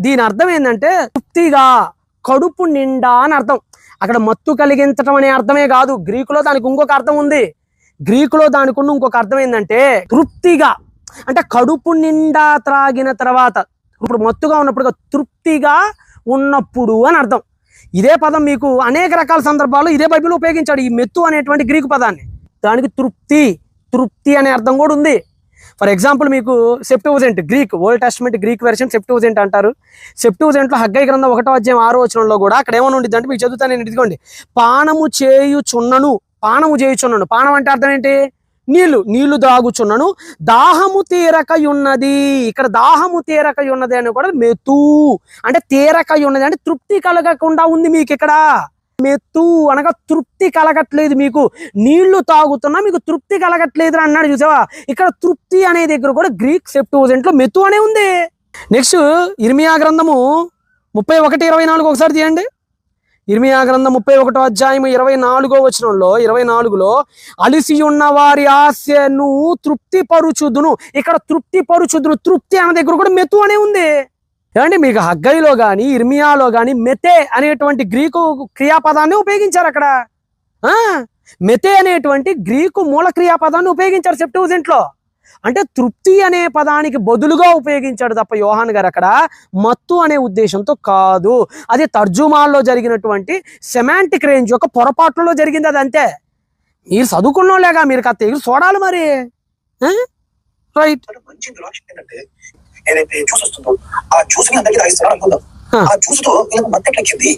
Speaker 1: దీని అర్థం ఏంటంటే తృప్తిగా, కడుపు నిండా అని అర్థం. అక్కడ మత్తు కలిగించడం అనే అర్థమే కాదు, గ్రీకులో దానికి ఇంకొక అర్థం ఉంది. గ్రీకులో దానికి ఉన్న ఇంకొక అర్థం ఏంటంటే తృప్తిగా, అంటే కడుపు నిండా త్రాగిన తర్వాత, ఇప్పుడు మత్తుగా ఉన్నప్పుడు తృప్తిగా ఉన్నప్పుడు అని అర్థం. ఇదే పదం మీకు అనేక రకాల సందర్భాల్లో ఇదే బైబిల్ ఉపయోగించాడు, ఈ మెత్తు అనేటువంటి గ్రీకు పదాన్ని. దానికి తృప్తి అనే అర్థం కూడా ఉంది. ఫర్ ఎగ్జాంపుల్ మీకు Septuagint, Greek Old Testament Greek version Septuagint అంటారు. సెప్టువజెంట్లో హగ్గై గ్రంథం 1వ అధ్యాయం 6వ వచనంలో కూడా అక్కడ ఏమని ఉంటుంది అంటే మీకు చదువుతాను నేను, ఇదిగోండి. పానము చేయుచున్నను. పానం అంటే అర్థం ఏంటి? నీళ్లు దాగుచున్నను, దాహము తీరకయున్నది. ఇక్కడ దాహము తీరకయున్నది అని కూడా మెతు అంటే తీరకయున్నది అంటే తృప్తి కలగకుండా ఉంది మీకు. ఇక్కడ మెత్తు అనగా తృప్తి కలగట్లేదు మీకు, నీళ్లు తాగుతున్నా మీకు తృప్తి కలగట్లేదు అన్నాడు. చూసావా, ఇక్కడ తృప్తి అనే దగ్గర కూడా గ్రీక్ సెప్టువజెంట్లో మెత్తు అనే ఉంది. నెక్స్ట్ ఇర్మియా గ్రంథము 31:24 ఒకసారి తీయండి. ఇర్మియా గ్రంథం 31వ అధ్యాయం 24వ వచనంలో 24లో అలిసి ఉన్న వారి ఆశను తృప్తిపరుచుదును. ఇక్కడ తృప్తిపరుచుదును, తృప్తి అనే దగ్గర కూడా మెతు అనే ఉంది. ఏమంటే మీకు హగ్గైలో కానీ ఇర్మియాలో కానీ మెతే అనేటువంటి గ్రీకు క్రియాపదాన్ని ఉపయోగించారు. అక్కడ మెతే అనేటువంటి గ్రీకు మూల క్రియాపదాన్ని ఉపయోగించారు సెప్టువజెంట్లో. అంటే తృప్తి అనే పదానికి బదులుగా ఉపయోగించాడు తప్ప యోహాన్ గారు అక్కడ మత్తు అనే ఉద్దేశంతో కాదు. అది తర్జుమాల్లో జరిగినటువంటి సెమాంటిక్ రేంజ్ యొక్క పొరపాట్లలో జరిగింది. అది అంతే. మీరు చదువుకున్నోలేగా, మీరు కథ చూడాలి మరి. రైట్,
Speaker 2: మంచి ద్రాక్ష ఏంటంటే ఏదైతే జ్యూస్ వస్తుందో ఆ జ్యూస్ ని అందరికీ తాగిస్తున్నాడు అనుకుందాం. ఆ జ్యూస్ తో వీళ్ళకి మత్తెక్కింది.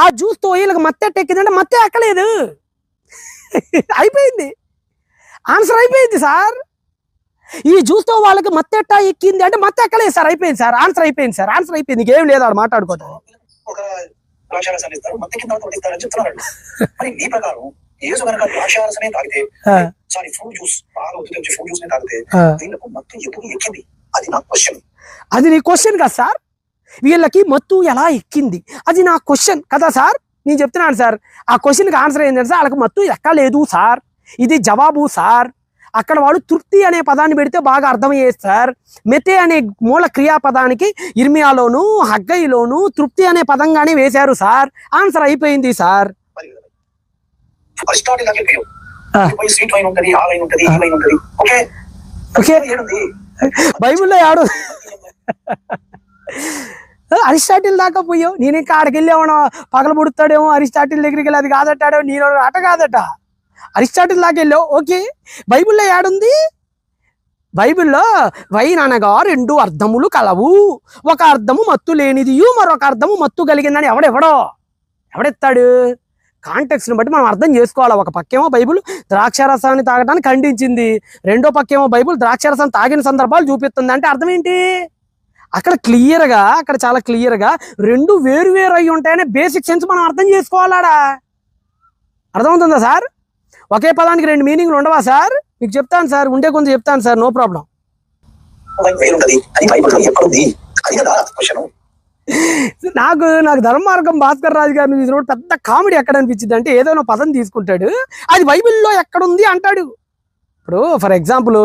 Speaker 1: ఆ జ్యూస్ తో వీళ్ళకి మత్తెక్కిందంటే మత్తే ఎక్కలేదు. అయిపోయింది, ఆన్సర్ అయిపోయింది సార్. ఈ జ్యూస్ తో వాళ్ళకి మత్తెట్ట ఎక్కింది అంటే మత్తె ఎక్కలేదు సార్. అయిపోయింది సార్, ఆన్సర్ అయిపోయింది సార్, ఆన్సర్ అయిపోయింది. ఇంకేం లేదు ఆడ మాట్లాడుకోవటం.
Speaker 2: ఒక ద్రాక్షారసాన్ని ఇస్తారు, మత్తెక్కిందని చెప్తున్నాడు. మరి నీ ప్రకారం యేసు కనుక ద్రాక్షారసనే తాగితే, సారీ ఫ్రూట్ జ్యూస్ బాగా ఉత్తి ఫ్రూట్ జ్యూస్ నే తాగితే వీళ్ళకు మత్తు ఎప్పుడు ఎక్కింది? అది నా క్వశ్చన్.
Speaker 1: అది నీ క్వశ్చన్ కదా సార్. వీళ్ళకి మత్తు ఎలా ఎక్కింది అది నా క్వశ్చన్ కదా సార్. నేను చెప్తున్నాను సార్, ఆ క్వశ్చన్కి ఆన్సర్ ఏంటంటే సార్ వాళ్ళకి మత్తు ఎక్కలేదు సార్. ఇది జవాబు సార్. అక్కడ వాడు తృప్తి అనే పదాన్ని పెడితే బాగా అర్థమయ్యేది సార్. మెతే అనే మూల క్రియాపదానికి ఇర్మియాలోను హగ్గైలోను తృప్తి అనే పదంగానే వేశారు సార్. ఆన్సర్ అయిపోయింది సార్. బైబిల్లో ఆడు అరిస్టాటిల్ దాకా పోయావు. నేను ఇంకా ఆడికి వెళ్ళేవాడు పగల పుడతాడేమో అరిస్టాటిల్ దగ్గరికి వెళ్ళి అది కాదట్టాడేమో. నేను అట కాదట, అరిస్టాటిల్ దాకా వెళ్ళావు. ఓకే, బైబిల్లో ఏడుంది? బైబిల్లో వైన్ అనగా 2 అర్థములు కలవు, ఒక అర్థము మత్తు లేనిది, మరొక అర్థము మత్తు కలిగిందని ఎవడెత్తాడు? కాంటెక్స్ని బట్టి మనం అర్థం చేసుకోవాలి. ఒక పక్కేమో బైబిల్ ద్రాక్షారసాన్ని తాగడానికి ఖండించింది, రెండో పక్కేమో బైబిల్ ద్రాక్షారసాన్ని తాగిన సందర్భాలు చూపిస్తుంది. అంటే అర్థం ఏంటి? అక్కడ క్లియర్గా, అక్కడ చాలా క్లియర్గా రెండు వేరు వేరు అయి ఉంటాయనే బేసిక్ సెన్స్ మనం అర్థం చేసుకోవాలాడా. అర్థమవుతుందా సార్? ఒకే పదానికి రెండు మీనింగ్లు ఉండవా సార్? మీకు చెప్తాను సార్, ఉండే కొంచెం చెప్తాను సార్, నో ప్రాబ్లం. నాకు ధర్మమార్గం భాస్కర్ రాజు గారిని చూసినప్పుడు పెద్ద కామెడీ ఎక్కడ అనిపించింది అంటే, ఏదైనా పదం తీసుకుంటాడు, అది బైబిల్లో ఎక్కడుంది అంటాడు. ఇప్పుడు ఫర్ ఎగ్జాంపుల్,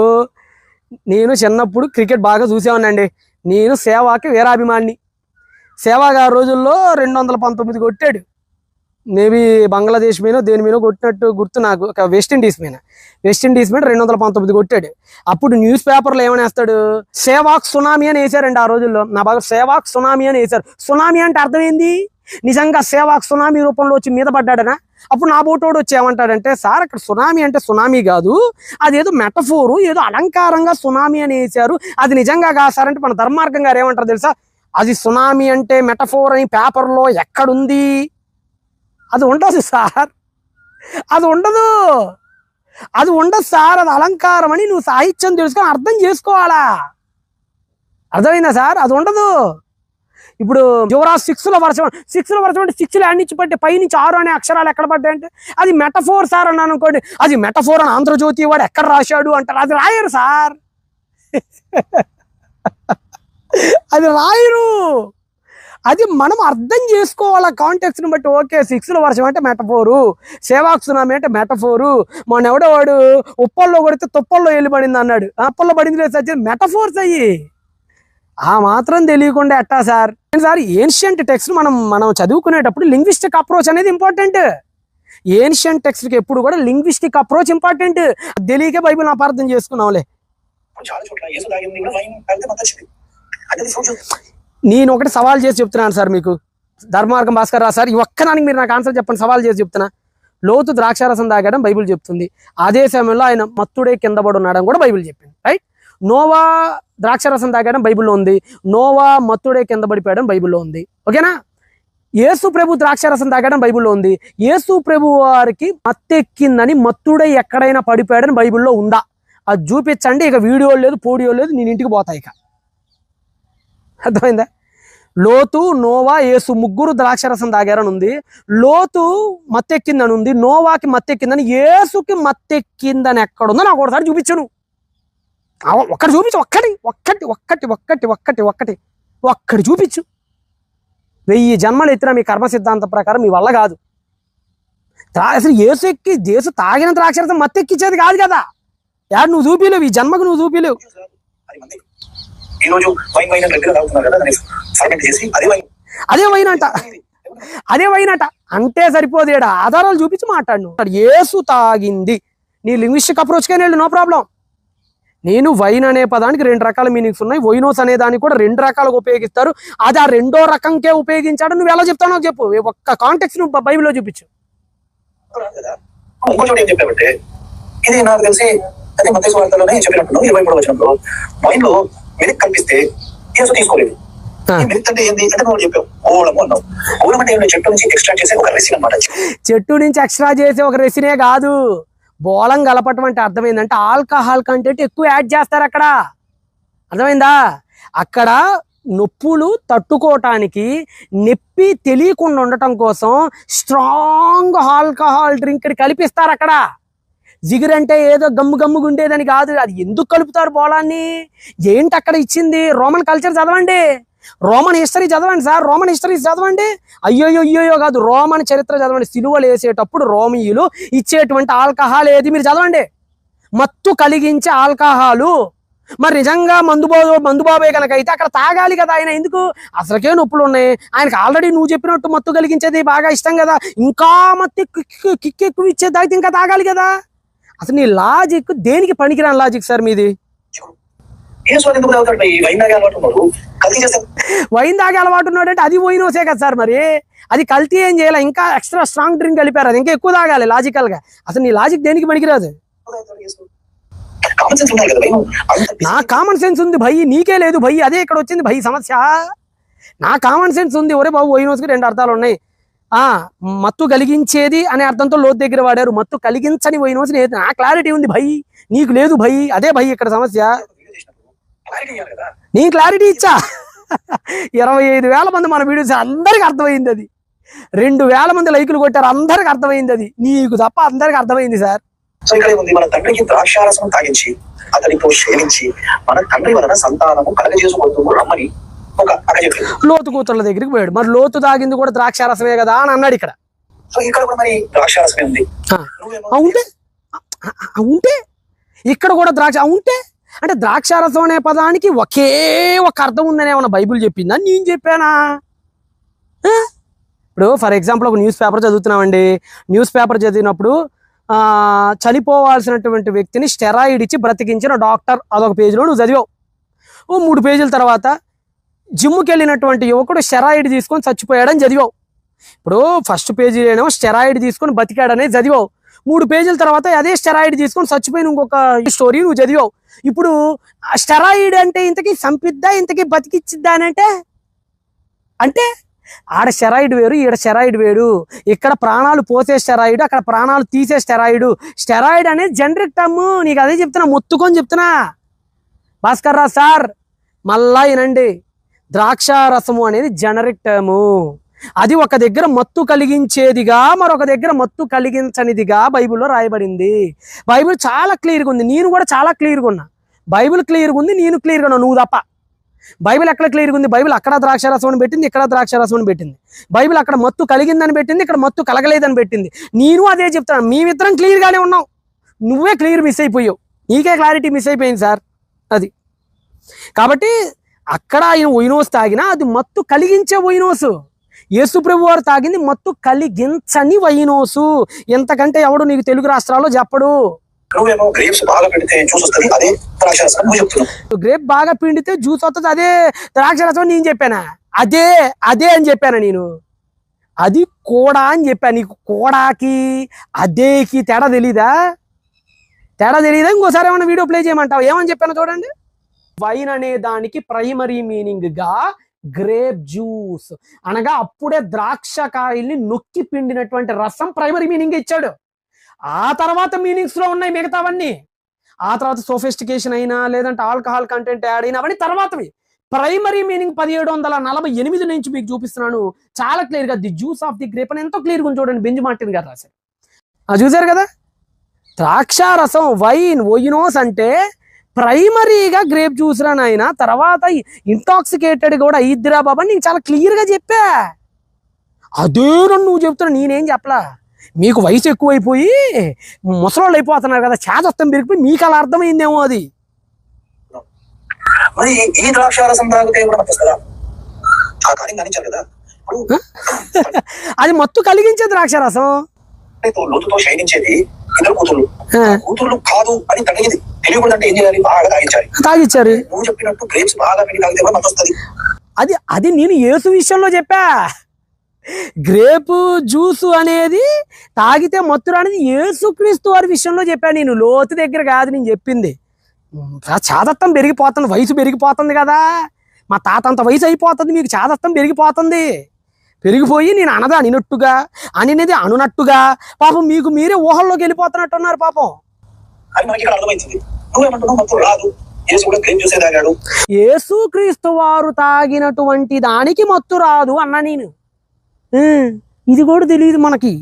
Speaker 1: నేను చిన్నప్పుడు క్రికెట్ బాగా చూసేవాడినండి. నేను సేవాకి వీరాభిమాని. సేవా గారి రోజుల్లో 219 కొట్టాడు. మేబీ బంగ్లాదేశ్ మీద దేని మీద కొట్టినట్టు గుర్తు నాకు. ఒక వెస్టిండీస్ మీద 219 కొట్టాడు. అప్పుడు న్యూస్ పేపర్లో ఏమనేస్తాడు, సేవాక్ సునామీ అని వేసారండి ఆ రోజుల్లో. నా బాగా సేవాక్ సునామీ అని వేశారు. సునామీ అంటే అర్థం ఏంది? నిజంగా సేవాక్ సునామీ రూపంలో వచ్చి మీద పడ్డాడనా? అప్పుడు నా బోటోడు వచ్చి ఏమంటాడంటే, సార్ అక్కడ సునామీ అంటే సునామీ కాదు, అదేదో మెటఫోరు, ఏదో అలంకారంగా సునామీ అని వేశారు, అది నిజంగా కాదు సార్ అంటే, మన ధర్మార్గం గారు ఏమంటారు తెలుసా, అది సునామీ అంటే మెటఫోర్ అని పేపర్లో ఎక్కడుంది? అది ఉండదు సార్, అది ఉండదు సార్, అది అలంకారం అని నువ్వు సాహిత్యం తెలుసుకొని అర్థం చేసుకోవాలా. అర్థమైందా సార్? అది ఉండదు. ఇప్పుడు యువరాజ్ 6లో వర్షం అంటే 6 నుంచి పట్టే పైనుంచి 6 అనే అక్షరాలు ఎక్కడ పడ్డాయంటే అది మెటఫోర్ సార్ అన్నాను అనుకోండి. అది మెటఫోర్ అని ఆంధ్రజ్యోతి వాడు ఎక్కడ రాశాడు అంటారు. అది రాయరు సార్, అది రాయరు. అది మనం అర్థం చేసుకోవాలి కాంటెక్స్ని బట్టి. ఓకే, 6లో వర్షం అంటే మెటఫోరు, సేవాక్ సునామీ అంటే మెటఫోరు. మొన్న ఎవడోవాడు ఉప్పల్లో కొడితే తుప్పల్లో వెళ్ళి పడింది అన్నాడు. ఉప్పల్లో పడింది లేదు సార్, మెటఫోర్స్ అయ్యి. ఆ మాత్రం తెలియకుండా ఎట్టా సార్? ఏన్షియంట్ టెక్స్ట్ మనం చదువుకునేటప్పుడు లింగ్విస్టిక్ అప్రోచ్ అనేది ఇంపార్టెంట్. ఏన్షియంట్ టెక్స్ట్కి ఎప్పుడు కూడా లింగ్విస్టిక్ అప్రోచ్ ఇంపార్టెంట్. తెలియకే బైబిల్ అపార్థం చేసుకున్నాంలే. నేను ఒకటి సవాల్ చేసి చెప్తున్నాను సార్ మీకు, ధర్మార్గం భాస్కర్ రావు సార్, ఈ ఒక్కదానికి మీరు నాకు ఆన్సర్ చెప్పండి. సవాల్ చేసి చెప్తున్నా. లోతు ద్రాక్షారసం తాగడం బైబిల్ చెప్తుంది. అదే సమయంలో ఆయన మత్తుడే కింద పడి ఉన్నాడని కూడా బైబిల్ చెప్పింది, రైట్? నోవా ద్రాక్షరసం తాగడం బైబిల్లో ఉంది. నోవా మత్తుడే కింద పడిపోయడం బైబిల్లో ఉంది. ఓకేనా? యేసు ప్రభు ద్రాక్షరసం తాగడం బైబిల్లో ఉంది. యేసు ప్రభు వారికి మత్తెక్కిందని మత్తుడే ఎక్కడైనా పడిపోయాడని బైబిల్లో ఉందా? అది చూపించండి. ఇక వీడియో లేదు, పోడియో లేదు, నేను ఇంటికి పోతా. ఇక అర్థమైందా? లోతు, నోవా, యేసు ముగ్గురు ద్రాక్షరసం తాగారని ఉంది. లోతు మత్తెక్కిందని ఉంది. నోవాకి మత్తెక్కిందని, యేసుకి మత్తెక్కిందని ఎక్కడుందో నాకు ఒకసారి చూపించను. ఒక్కటి చూపించు, ఒక్కటి చూపించు. 1000 జన్మలు ఎత్తినా మీ కర్మ సిద్ధాంతం ప్రకారం మీ వల్ల కాదు. అసలు యేసు తాగిన ద్రాక్షరసం మత్తెక్కించేది కాదు కదా. యాడు నువ్వు చూపిలేవు, ఈ జన్మకు నువ్వు చూపిలేవు. అదే వైన్ అంట అంటే సరిపోదు. ఏడా ఆధారాలు చూపించి మాట్లాడు. యేసు తాగింది నీ లింగ్విస్టిక్ అప్రోచ్కే వెళ్ళు, నో ప్రాబ్లం. నేను వైన్ అనే పదానికి 2 రకాల మీనింగ్స్ ఉన్నాయి. వైనోస్ అనే దానికి కూడా 2 రకాలుగా ఉపయోగిస్తారు. అది ఆ 2వ రకంకే ఉపయోగించాడు. నువ్వు ఎలా చెప్తావు నాకు చెప్పు. ఒక్క కాంటెక్స్ట్ నువ్వు బైబిల్లో చూపించు.
Speaker 2: ఇది నాకు తెలిసి అదే మత్తయి సువార్తలోనే చెప్పినట్టు 23వ వచనంలో వైన్ లో మిల్క్ కల్పిస్తే యేసు తీసుకోలేదు. మిల్క్ అంటే ఏంది అంటే నువ్వు చెప్పావు, ఓలము అన్నావు. ఓలం అంటే చెట్టు నుంచి ఎక్స్ట్రా చేసే ఒక రెసిన్ అన్నమాట.
Speaker 1: చెట్టు నుంచి ఎక్స్ట్రా చేసే ఒక రెసినే కాదు. బోలం కలపటం అంటే అర్థమైందంటే ఆల్కహాల్ కంటెంట్ ఎక్కువ యాడ్ చేస్తారు అక్కడ. అర్థమైందా? అక్కడ నొప్పులు తట్టుకోవటానికి, నొప్పి తెలియకుండా ఉండటం కోసం స్ట్రాంగ్ ఆల్కహాల్ డ్రింక్ కల్పిస్తారు అక్కడ. జిగురంటే ఏదో గమ్ముగా ఉండేదని కాదు. అది ఎందుకు కలుపుతారు బోలాన్ని? ఏంటి అక్కడ ఇచ్చింది? రోమన్ కల్చర్ చదవండి, రోమన్ హిస్టరీ చదవండి సార్, రోమన్ హిస్టరీ చదవండి. అయ్యోయ్యో కాదు, రోమన్ చరిత్ర చదవండి. సిలువలు వేసేటప్పుడు రోమియులు ఇచ్చేటువంటి ఆల్కహాల్ ఏది మీరు చదవండి. మత్తు కలిగించే ఆల్కహాలు. మరి నిజంగా మందుబాబే కనుక అయితే అక్కడ తాగాలి కదా ఆయన. ఎందుకు? అసలుకే నొప్పులు ఉన్నాయి ఆయనకు. ఆల్రెడీ నువ్వు చెప్పినట్టు మత్తు కలిగించేది బాగా ఇష్టం కదా, ఇంకా మత్తు కిక్ ఎక్కువ ఇచ్చేది అయితే ఇంకా తాగాలి కదా. అసలు నీ లాజిక్ దేనికి పనికిరాని లాజిక్ సార్ మీది. వైన్ తాగే అలవాటు ఉన్నాడు అంటే అది వైనోసే కదా సార్. మరి అది కల్తీ ఏం చేయాలి, ఇంకా ఎక్స్ట్రా స్ట్రాంగ్ డ్రింక్ కలిపారు, అది ఇంకా ఎక్కువ తాగాలి లాజికల్ గా. అసలు నీ లాజిక్ దేనికి పనికిరాదు. నా కామన్ సెన్స్ ఉంది భయ్, నీకే లేదు భయ్. అదే ఇక్కడ వచ్చింది భయ్ సమస్య. నా కామన్ సెన్స్ ఉంది. ఒరే బాబు, వైనోస్కి 2 అర్థాలు ఉన్నాయి. మత్తు కలిగించేది అనే అర్థంతో లోతు దగ్గర వాడారు. మత్తు కలిగించని వైనోస్ నా క్లారిటీ ఉంది భయ్, నీకు లేదు భయ్. అదే భయ్ ఇక్కడ సమస్య. నీ క్లారిటీ ఇచ్చా 25,000 మంది మన వీడియోస్ అందరికి అర్థమైంది అది. 2,000 మంది లైకులు కొట్టారు, అందరికి అర్థమైంది అది. నీకు తప్ప అందరికి అర్థమైంది సార్.
Speaker 2: సో ఇక్కడ ఏముంది, మన తండ్రికి ద్రాక్షారసం తాగించి అతనితో సేవించి మన తండ్రి వలన సంతానము కలగజేసుకుంటూ రమ్మని ఒక అక్క చెప్పింది.
Speaker 1: లోతు కూతుర్ల దగ్గరికి పోయాడు. మరి లోతు తాగింది కూడా ద్రాక్షారసమే కదా అని అన్నాడు ఇక్కడ.
Speaker 2: సో ఇక్కడ కూడా మరి ద్రాక్షారసమే ఉంది.
Speaker 1: ఉంటే ఉంటే ఇక్కడ కూడా ద్రాక్ష ఉంటే అంటే ద్రాక్షారసం అనే పదానికి ఒకే ఒక అర్థం ఉందని ఏమన్నా బైబిల్ చెప్పిందా, నేను చెప్పానా? ఇప్పుడు ఫర్ ఎగ్జాంపుల్ ఒక న్యూస్ పేపర్ చదువుతున్నామండి. న్యూస్ పేపర్ చదివినప్పుడు చనిపోవాల్సినటువంటి వ్యక్తిని స్టెరాయిడ్ ఇచ్చి బ్రతికించిన డాక్టర్ అదొక పేజీలో నువ్వు చదివావు. ఓ 3 పేజీల తర్వాత జిమ్కి వెళ్ళినటువంటి యువకుడు స్టెరాయిడ్ తీసుకొని చచ్చిపోయాడని చదివావు. ఇప్పుడు ఫస్ట్ పేజీలోనేమో స్టెరాయిడ్ తీసుకొని బతికాడనేది చదివావు. 3 పేజీల తర్వాత అదే స్టెరాయిడ్ తీసుకొని చచ్చిపోయిన ఇంకొక స్టోరీ నువ్వు చదివావు. ఇప్పుడు స్టెరాయిడ్ అంటే ఇంతకీ చంపిద్దా, ఇంతకీ బతికిచ్చిద్దా అంటే అంటే ఆడ స్టెరాయిడ్ వేరు, ఈడ స్టెరాయిడ్ వేరు. ఇక్కడ ప్రాణాలు పోసే స్టెరాయిడ్, అక్కడ ప్రాణాలు తీసే స్టెరాయిడ్. స్టెరాయిడ్ అనేది జనరిక్ టర్మ్. నీకు అదే చెప్తున్నా, మొత్తుకొని చెప్తున్నా. భాస్కర్ రావు సార్ మళ్ళా వినండి, ద్రాక్షారసము అనేది జనరిక్ టర్ము. అది ఒక దగ్గర మత్తు కలిగించేదిగా, మరొక దగ్గర మత్తు కలిగించనిదిగా బైబిల్లో రాయబడింది. బైబిల్ చాలా క్లియర్గా ఉంది, నేను కూడా చాలా క్లియర్గా ఉన్నా. బైబిల్ క్లియర్గా ఉంది, నేను క్లియర్గా ఉన్నా, నువ్వు తప్ప. బైబిల్ ఎక్కడ క్లియర్గా ఉంది? బైబిల్ అక్కడ ద్రాక్షారసం పెట్టింది, ఇక్కడ ద్రాక్షారసం పెట్టింది. బైబిల్ అక్కడ మత్తు కలిగిందని పెట్టింది, ఇక్కడ మత్తు కలగలేదని పెట్టింది. నేను అదే చెప్తాను, మేమిద్దరం క్లియర్గానే ఉన్నాం, నువ్వే క్లియర్ మిస్ అయిపోయావు, నీకే క్లారిటీ మిస్ అయిపోయింది సార్. అది కాబట్టి అక్కడ ఆయన వైనోస్ తాగినా అది మత్తు కలిగించే వైనోసు. యేసు ప్రభు వారు తాగింది మత్తు కలిగించని వైనోసు. ఎంతకంటే ఎవడు నీకు తెలుగు రాష్ట్రాల్లో చెప్పడు. గ్రేప్ బాగా పిండితే జ్యూస్ వస్తుంది, అదే ద్రాక్షరసం నేను చెప్పానా? అదే అదే అని చెప్పాను నేను. అది కూడా అని చెప్పాను. నీకు కోడాకి అదేకి తేడా తెలీదా? ఇంకోసారి ఏమైనా వీడియో ప్లే చేయమంటావు? ఏమని చెప్పాను చూడండి. వైన్ అనే దానికి ప్రైమరీ మీనింగ్ గా గ్రేప్ జ్యూస్ అనగా అప్పుడే ద్రాక్షకాయల్ని నొక్కి పిండినటువంటి రసం ప్రైమరీ మీనింగ్ ఇచ్చాడు. ఆ తర్వాత మీనింగ్స్ లో ఉన్నాయి మిగతావన్నీ. ఆ తర్వాత సోఫిస్టికేషన్ అయినా లేదంటే ఆల్కహాల్ కంటెంట్ యాడ్ అయినా అవన్నీ తర్వాతవి. ప్రైమరీ మీనింగ్ 1748 నుంచి మీకు చూపిస్తున్నాను చాలా క్లియర్ గా. The juice of the grape అని ఎంతో క్లియర్ గా చూడండి, బెంజ్ మార్టిన్ గారు రాశారు. చూసారు కదా, ద్రాక్షారసం వైన్ వైనోస్ అంటే ప్రైమరీగా గ్రేప్ జ్యూస్ రా నాయన. తర్వాత ఇంటాక్సికేటెడ్ కూడా ఇద్దిరా బాబా, నీకు చాలా క్లియర్ గా చెప్పా. అదే నన్ను నువ్వు చెప్తున్నా, నేనేం చెప్పలా. మీకు వయసు ఎక్కువైపోయి ముసలోళ్ళు అయిపోతున్నారు కదా, చేదస్తం పెరిగిపోయి మీకు అలా అర్థమైందేమో. అది
Speaker 2: ఈ ద్రాక్షారసం
Speaker 1: అది మత్తు కలిగించే ద్రాక్షారసం.
Speaker 2: లోతుతో శయనించేది ఇద్దరు కూతుర్లు కాదు అని తెలియకూడదంటే ఏం చేయాలి? బాగా
Speaker 1: తాగిచ్చారు.
Speaker 2: నువ్వు చెప్పినట్టు గ్రేప్స్ బాగా పిండి తాగితే కూడా మత్తు వస్తుంది.
Speaker 1: అది నేను యేసు విషయంలో చెప్పా. గ్రేప్ జ్యూస్ అనేది తాగితే మత్తురు అనేది యేసుక్రీస్తు వారి విషయంలో చెప్పాను నేను. లోతు దగ్గర కాదు నేను చెప్పింది. చాదత్వం పెరిగిపోతుంది, వయసు పెరిగిపోతుంది కదా. మా తాత అంత వయసు అయిపోతుంది, మీకు చాదత్వం పెరిగిపోతుంది. పెరిగిపోయి నేను అనదా అనినట్టుగా, అనినది అనునట్టుగా, పాపం మీకు మీరే ఊహల్లోకి వెళ్ళిపోతున్నట్టున్నారు పాపం. యేసుక్రీస్తు వారు తాగినటువంటి దానికి మత్తు రాదు అన్నా నేను. ఇది కూడా తెలియదు మనకి.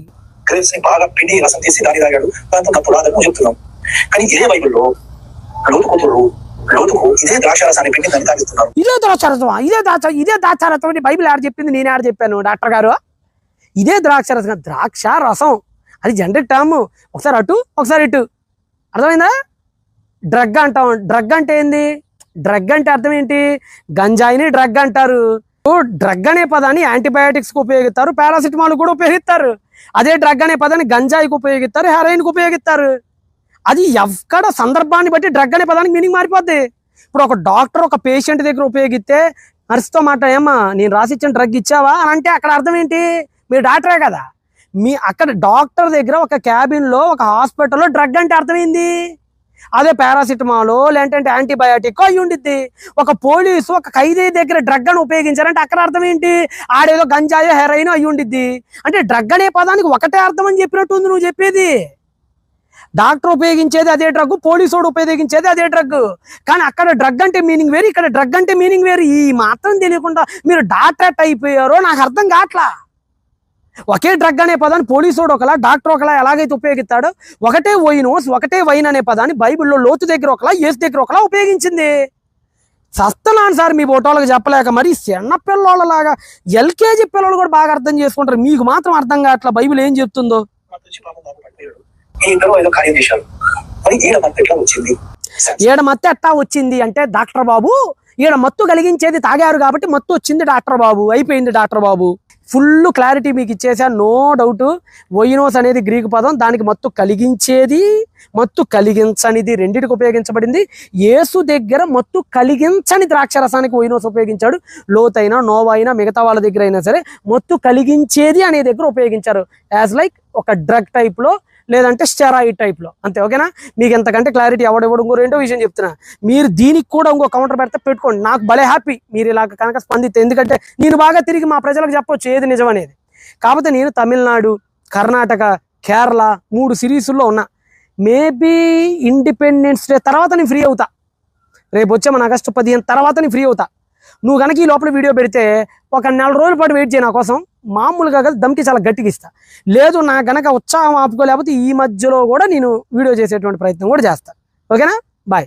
Speaker 2: బాగా పిండి రసం తీసి దాని తాగాడు, దాంతో మత్తు రాదని చెప్తున్నాం. కానీ ఇదే బైబిల్లో ఇదే ద్రాక్షారసాన్ని పిండి దాన్ని తాగిస్తున్నారు.
Speaker 1: ఇదే ద్రాక్షారసం బైబిల్ ఆడ చెప్పింది, నేను ఆడ చెప్పాను డాక్టర్ గారు. ఇదే ద్రాక్షారసం. ద్రాక్ష రసం అది జనరిక్ టర్మ్. ఒకసారి అటు ఒకసారి ఇటు, అర్థమైందా? డ్రగ్ అంటాం. డ్రగ్ అంటే ఏంది? డ్రగ్ అంటే అర్థం ఏంటి? గంజాయిని డ్రగ్ అంటారు. డ్రగ్ అనే పదాన్ని యాంటీబయాటిక్స్ కు ఉపయోగిస్తారు, పారాసిటమాల్ కూడా ఉపయోగిస్తారు. అదే డ్రగ్ అనే పదాన్ని గంజాయికి ఉపయోగిస్తారు, హెరాయిన్ కు ఉపయోగిస్తారు. అది ఎక్కడ సందర్భాన్ని బట్టి డ్రగ్ అనే పదానికి మీనింగ్ మారిపోద్ది. ఇప్పుడు ఒక డాక్టర్ ఒక పేషెంట్ దగ్గర ఉపయోగిస్తే నర్సుతో మాట, ఏమ్మా నేను రాసిచ్చిన డ్రగ్ ఇచ్చావా అని అంటే అక్కడ అర్థం ఏంటి? మీరు డాక్టరే కదా. అక్కడ డాక్టర్ దగ్గర ఒక క్యాబిన్ లో ఒక హాస్పిటల్లో డ్రగ్ అంటే అర్థమైంది. అదే పారాసిటమాల్ లేదంటే యాంటీబయాటిక్ అయి ఉండిద్ది. ఒక పోలీసు ఒక ఖైదీ దగ్గర డ్రగ్ అని ఉపయోగించారంటే అక్కడ అర్థం ఏంటి? ఆడేదో గంజాయో హెరాయిన్ అయి ఉండిద్ది. అంటే డ్రగ్ అనే పదానికి ఒకటే అర్థం అని చెప్పినట్టు ఉంది నువ్వు చెప్పేది. డాక్టర్ ఉపయోగించేది అదే డ్రగ్, పోలీసోడు ఉపయోగించేది అదే డ్రగ్. కానీ అక్కడ డ్రగ్ అంటే మీనింగ్ వేరు, ఇక్కడ డ్రగ్ అంటే మీనింగ్ వేరు. ఈ మాత్రం తెలియకుండా మీరు డాక్టర్ అయిపోయారో నాకు అర్థం కావట్లా. ఒకే డ్రగ్ అనే పదాన్ని పోలీసోడు ఒకలా, డాక్టర్ ఒకలా ఎలాగైతే ఉపయోగిస్తాడో, ఒకటే వైనోస్, ఒకటే వైన్ అనే పదాన్ని బైబిల్లో లోతు దగ్గర ఒకలా, యేసు దగ్గర ఒకలా ఉపయోగించింది. చస్తున్నాను సార్ మీ బోటోళ్ళకి చెప్పలేక. మరి చిన్న పిల్లోళ్ళలాగా ఎల్కేజీ పిల్లలు కూడా బాగా అర్థం చేసుకుంటారు, మీకు మాత్రం అర్థం కావట్లా బైబిల్ ఏం చెప్తుందో. ఈడ మత్తు ఎట్టా వచ్చింది అంటే, డాక్టర్ బాబు ఈడ మత్తు కలిగించేది తాగారు కాబట్టి మత్తు వచ్చింది డాక్టర్ బాబు, అయిపోయింది డాక్టర్ బాబు. ఫుల్ క్లారిటీ మీకు ఇచ్చేసాను, నో డౌట్. వైనోస్ అనేది గ్రీకు పదం, దానికి మత్తు కలిగించేది, మత్తు కలిగించనిది రెండిటికి ఉపయోగించబడింది. యేసు దగ్గర మత్తు కలిగించని ద్రాక్షరసానికి వైనోస్ ఉపయోగించాడు. లోతైనా నోవా అయినా మిగతా వాళ్ళ దగ్గర అయినా సరే మత్తు కలిగించేది అనే దగ్గర ఉపయోగించారు, యాజ్ లైక్ ఒక డ్రగ్ టైప్లో లేదంటే స్టెరాయిడ్ టైప్లో, అంతే. ఓకేనా? మీకు ఎంతకంటే క్లారిటీ ఎవడెవడు ఇంకో రెండో విషయం చెప్తున్నా, మీరు దీనికి కూడా ఇంకో కౌంటర్ పెడితే పెట్టుకోండి, నాకు భలే హ్యాపీ మీరు ఇలా కనుక స్పందిస్తే. ఎందుకంటే నేను బాగా తిరిగి మా ప్రజలకు చెప్పొచ్చు ఏది నిజం అనేది. కాకపోతే నేను తమిళనాడు, కర్ణాటక, కేరళ 3 సిరీసుల్లో ఉన్నా. మేబీ ఇండిపెండెన్స్ డే తర్వాత నేను ఫ్రీ అవుతా, రేపు వచ్చే మన ఆగస్టు 15 తర్వాత నేను ఫ్రీ అవుతా. నువ్వు కనుక ఈ లోపల వీడియో పెడితే ఒక 4 రోజుల పాటు వెయిట్ చేయ నా కోసం. మామూలుగా కదా దమ్కి చాలా గట్టిగా ఇస్తా. లేదు నా గనక ఉత్సాహం ఆపుకోలేకపోతే ఈ మధ్యలో కూడా నేను వీడియో చేసేటువంటి ప్రయత్నం కూడా చేస్తాను. ఓకేనా? బాయ్.